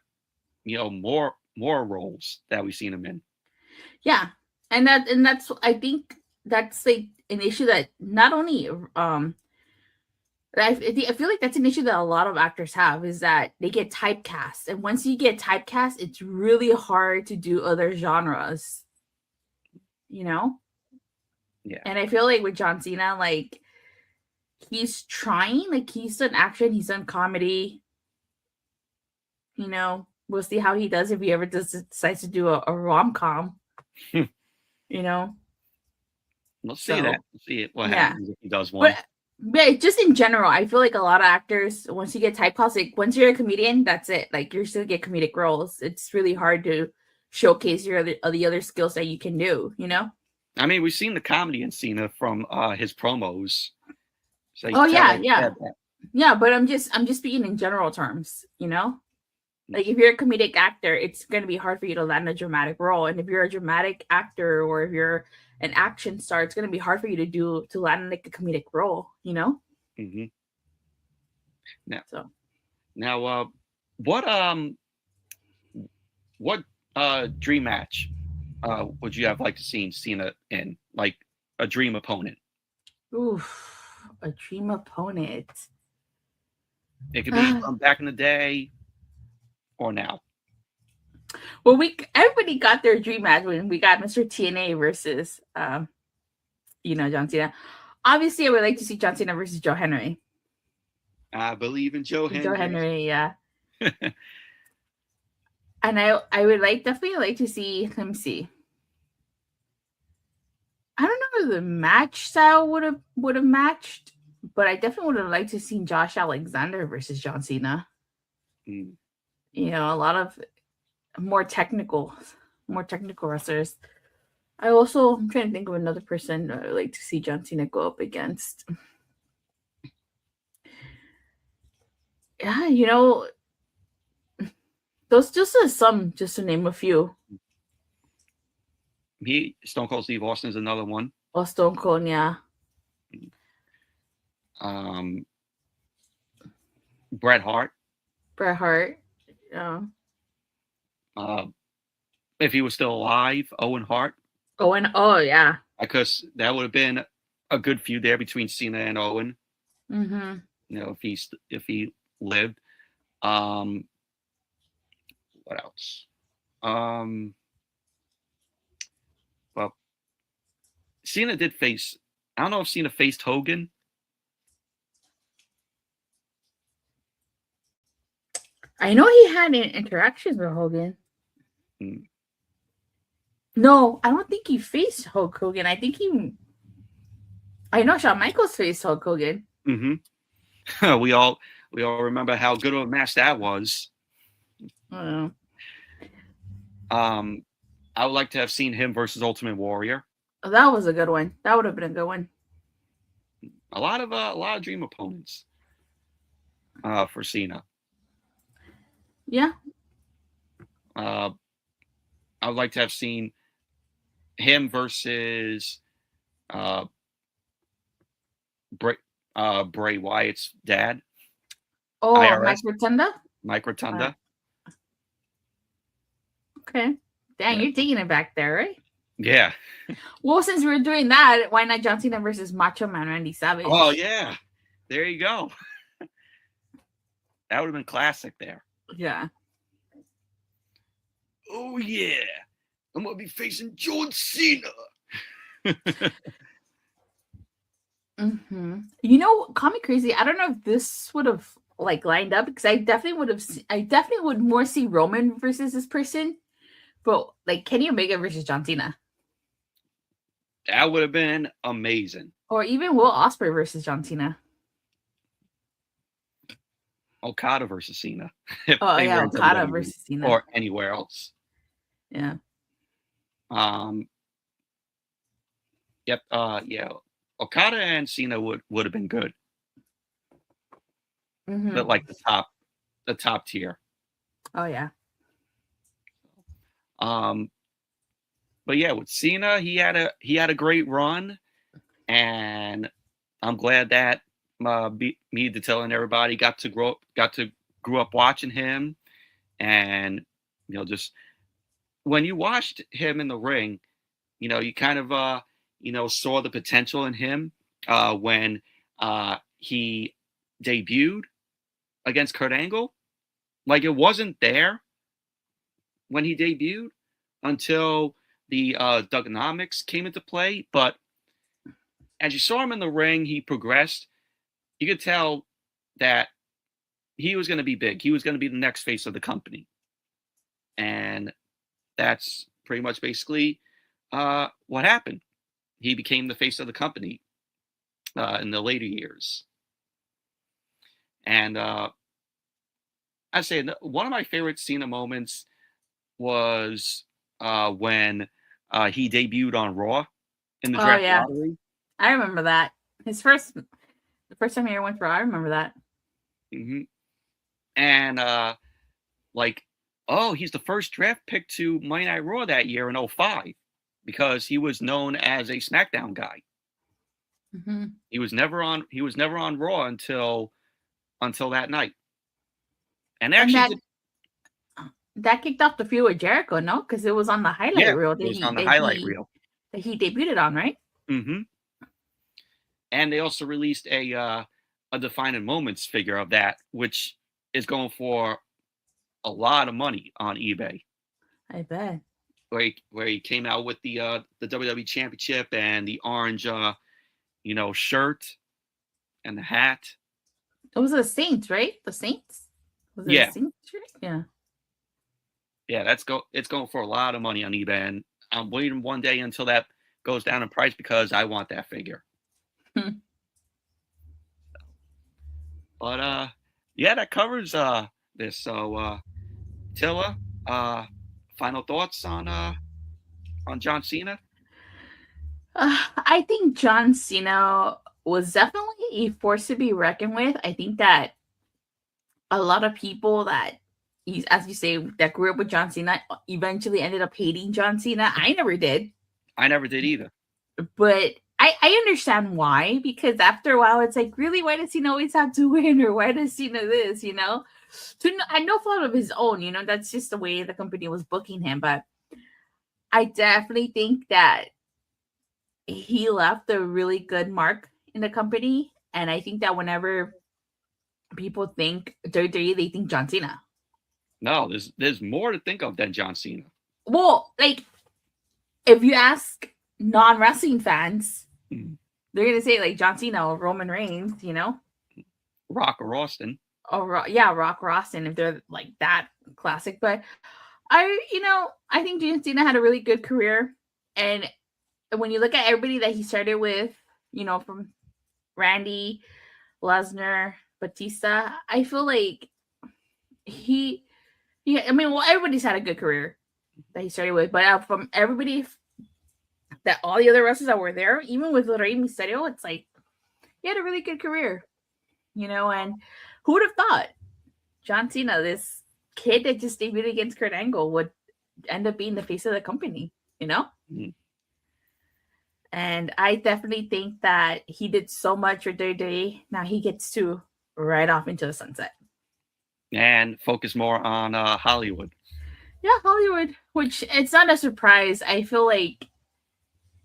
more roles that we've seen him in. Yeah, and that's I think that's like an issue that not only I feel like that's an issue that a lot of actors have, is that they get typecast, and once you get typecast, it's really hard to do other genres. You know? Yeah. And I feel like with John Cena, like he's trying, like he's done action, he's done comedy. You know, we'll see how he does if he ever decides to do a rom-com. you know. We'll see So, that. We'll see what yeah. happens if he does one. But just in general, I feel like a lot of actors, once you get typecast, like once you're a comedian, that's it. Like you're still get comedic roles. It's really hard to showcase the other skills that you can do. You know. I mean, we've seen the comedy in Cena from his promos. So Oh yeah, tell yeah, yeah. But I'm just speaking in general terms. You know, like if you're a comedic actor, it's going to be hard for you to land a dramatic role. And if you're a dramatic actor or if you're an action star, it's going to be hard for you to land like a comedic role. You know. Mm-hmm. Now, what dream match would you have liked to see Cena in, like a dream opponent? oof, a dream opponent. It could be from back in the day or now. Well, everybody got their dream match when we got Mr. TNA versus John Cena. Obviously, I would like to see John Cena versus Joe Henry. I believe in Joe Henry. Joe Henry, yeah. And I would definitely like to see. Let me see. I don't know if the match style would have matched, but I definitely would have liked to see Josh Alexander versus John Cena. Mm. You know, a lot of more technical wrestlers. I'm trying to think of another person I would like to see John Cena go up against. Yeah, you know, those just to name a few. Stone Cold Steve Austin is another one. Oh, Stone Cold, yeah. Bret Hart. Yeah. If he was still alive, Owen Hart. Oh yeah. Because that would have been a good feud there between Cena and Owen. Mm-hmm. You know, if he lived. What else? Well, Cena did face. I don't know if Cena faced Hogan. I know he had interactions with Hogan. Mm. No, I don't think he faced Hulk Hogan. I know Shawn Michaels faced Hulk Hogan. Mm-hmm. we all remember how good of a match that was. Oh. I would like to have seen him versus Ultimate Warrior. Oh, that was a good one. That would have been a good one. A lot of dream opponents for Cena. Yeah. I would like to have seen him versus Bray Wyatt's dad. Oh, IRS. Mike Rotunda? Rotunda. Okay. Dang, you're taking it back there, right? Yeah. Well, since we're doing that, why not John Cena versus Macho Man Randy Savage? Oh, yeah. There you go. That would have been classic there. Yeah. Oh, yeah. I'm going to be facing John Cena. Mm-hmm. You know, call me crazy. I don't know if this would have lined up because I definitely would more see Roman versus this person, but Kenny Omega versus John Cena. That would have been amazing. Or even Will Ospreay versus John Cena. Okada versus Cena. Oh yeah, Okada versus Cena. Or anywhere else. Yeah. Yep. Yeah. Okada and Cena would have been good. Mm-hmm. But the top tier. Oh yeah. But yeah, with Cena, he had a great run, and I'm glad that me Detil and everybody grew up watching him, and just when you watched him in the ring, you kind of saw the potential in him when he debuted against Kurt Angle. Like it wasn't there when he debuted until the Dugonomics came into play, but as you saw him in the ring, he progressed. You could tell that he was going to be big. He was going to be the next face of the company. And that's pretty much basically what happened? He became the face of the company in the later years. And I say one of my favorite Cena moments was when he debuted on Raw in the draft lottery. I remember that. The first time he ever went for Raw, I remember that. Mm-hmm. And he's the first draft pick to Monday Night Raw that year in 2005 because he was known as a SmackDown guy. Mm-hmm. He was never on Raw until that night. And actually, that kicked off the feud with Jericho, no? Because it was on the highlight reel. It was on the highlight reel that he debuted on, right? Mm-hmm. And they also released a Defining Moments figure of that, which is going for a lot of money on eBay. I bet. Where he came out with the WWE Championship and the orange, shirt and the hat. It was the Saints, right? The Saints. Was it the Saints shirt? Yeah. Yeah, it's going for a lot of money on eBay, and I'm waiting one day until that goes down in price because I want that figure. But that covers this. So Tilla, final thoughts on John Cena? I think John Cena was definitely a force to be reckoned with. I think that a lot of people that, as you say, that grew up with John Cena eventually ended up hating John Cena. I never did. I never did either. But I understand why, because after a while, it's like, really, why does Cena always have to win? Or why does Cena this, I no fault of his own, that's just the way the company was booking him. But I definitely think that he left a really good mark in the company. And I think that whenever people think WWE, they think John Cena. No, there's more to think of than John Cena. Well, if you ask non-wrestling fans, they're going to say John Cena or Roman Reigns, Rock or Austin. Rock or Austin, if they're that classic. But I think John Cena had a really good career. And when you look at everybody that he started with, from Randy, Lesnar, Batista, I feel like everybody's had a good career that he started with, but from everybody that all the other wrestlers that were there, even with Rey Mysterio, it's he had a really good career, and who would have thought John Cena, this kid that just debuted against Kurt Angle, would end up being the face of the company, Mm-hmm. And I definitely think that he did so much for WWE. Now he gets to ride off into the sunset. And focus more on Hollywood. Yeah, Hollywood, which it's not a surprise. I feel like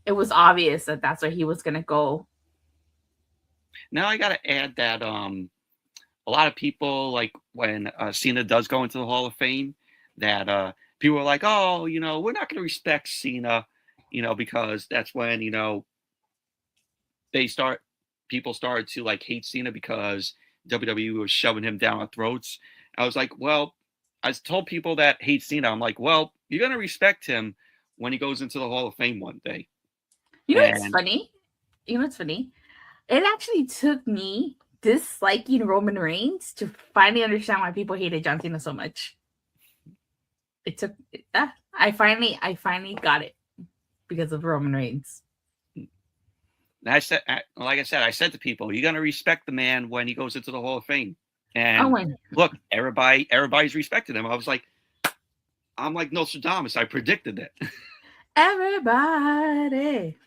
it was obvious that that's where he was going to go. Now I got to add that a lot of people, when Cena does go into the Hall of Fame, that people are like, oh, we're not going to respect Cena, because that's when, people started to hate Cena because WWE was shoving him down our throats. I was like, well, I told people that hate Cena, I'm like, well, you're going to respect him when he goes into the Hall of Fame one day. What's funny? What's funny? It actually took me disliking Roman Reigns to finally understand why people hated John Cena so much. It took I finally got it because of Roman Reigns. And I said to people, you're going to respect the man when he goes into the Hall of Fame. And look, everybody's respected him. I'm like Nostradamus. I predicted that. Everybody.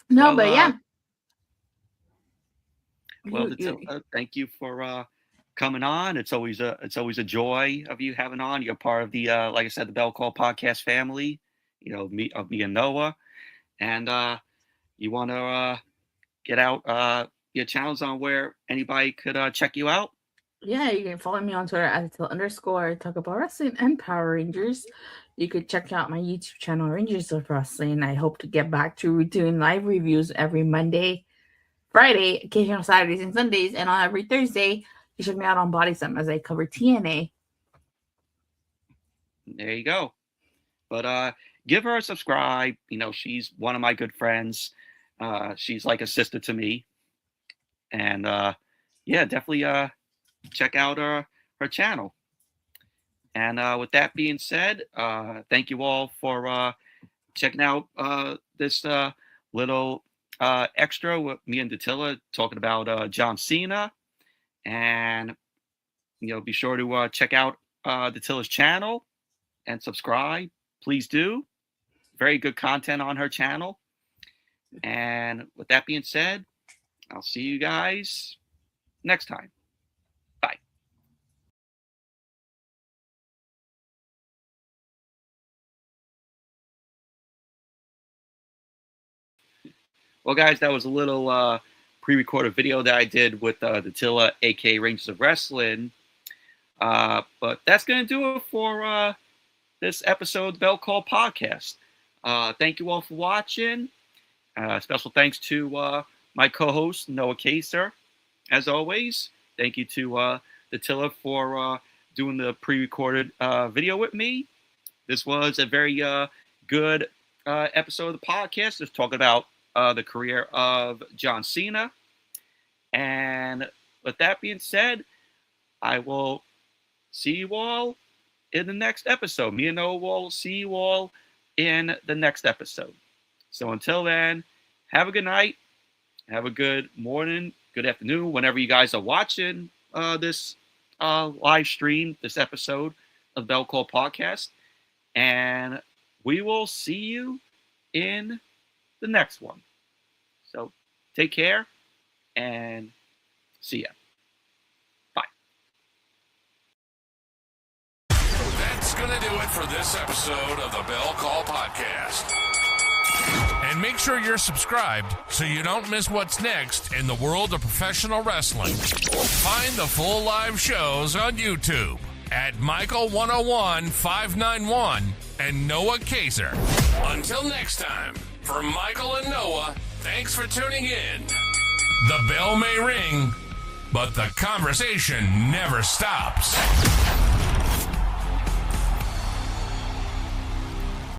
No, but yeah. Well, thank you for coming on. It's always a joy of you having on. You're part of the like I said, the Bell Call podcast family. Me and Noah, and you want to get out your channels on where anybody could check you out. Yeah, you can follow me on Twitter at _talk about wrestling and Power Rangers. You could check out my YouTube channel, Rangers of Wrestling. I hope to get back to doing live reviews every Monday, Friday, occasional Saturdays and Sundays, and on every Thursday. You check me out on Body Slam as I cover TNA. There you go. But give her a subscribe. You know, she's one of my good friends. She's like a sister to me. And yeah, definitely check out her channel. And with that being said, thank you all for checking out this little extra with me and Dattila talking about John Cena. And, you know, be sure to check out Dattila's channel and subscribe. Please do. Very good content on her channel. And with that being said, I'll see you guys next time. Bye. Well, guys, that was a little pre-recorded video that I did with Dattila, aka Rangers of Wrestling. But that's going to do it for this episode of the Bell Call Podcast. Thank you all for watching. Special thanks to my co-host, Noah Kaser. As always, thank you to Dattila for doing the pre-recorded video with me. This was a very good episode of the podcast. Just talking about the career of John Cena. And with that being said, I will see you all in the next episode. Me and Noah will see you all in the next episode. So until then, have a good night. Have a good morning, good afternoon, whenever you guys are watching this live stream, this episode of Bell Call Podcast. And we will see you in the next one. So take care and see ya. Bye. That's going to do it for this episode of the Bell Call Podcast. And make sure you're subscribed so you don't miss what's next in the world of professional wrestling. Find the full live shows on YouTube at Michael101591 and Noah Kaser. Until next time, for Michael and Noah, thanks for tuning in. The bell may ring, but the conversation never stops.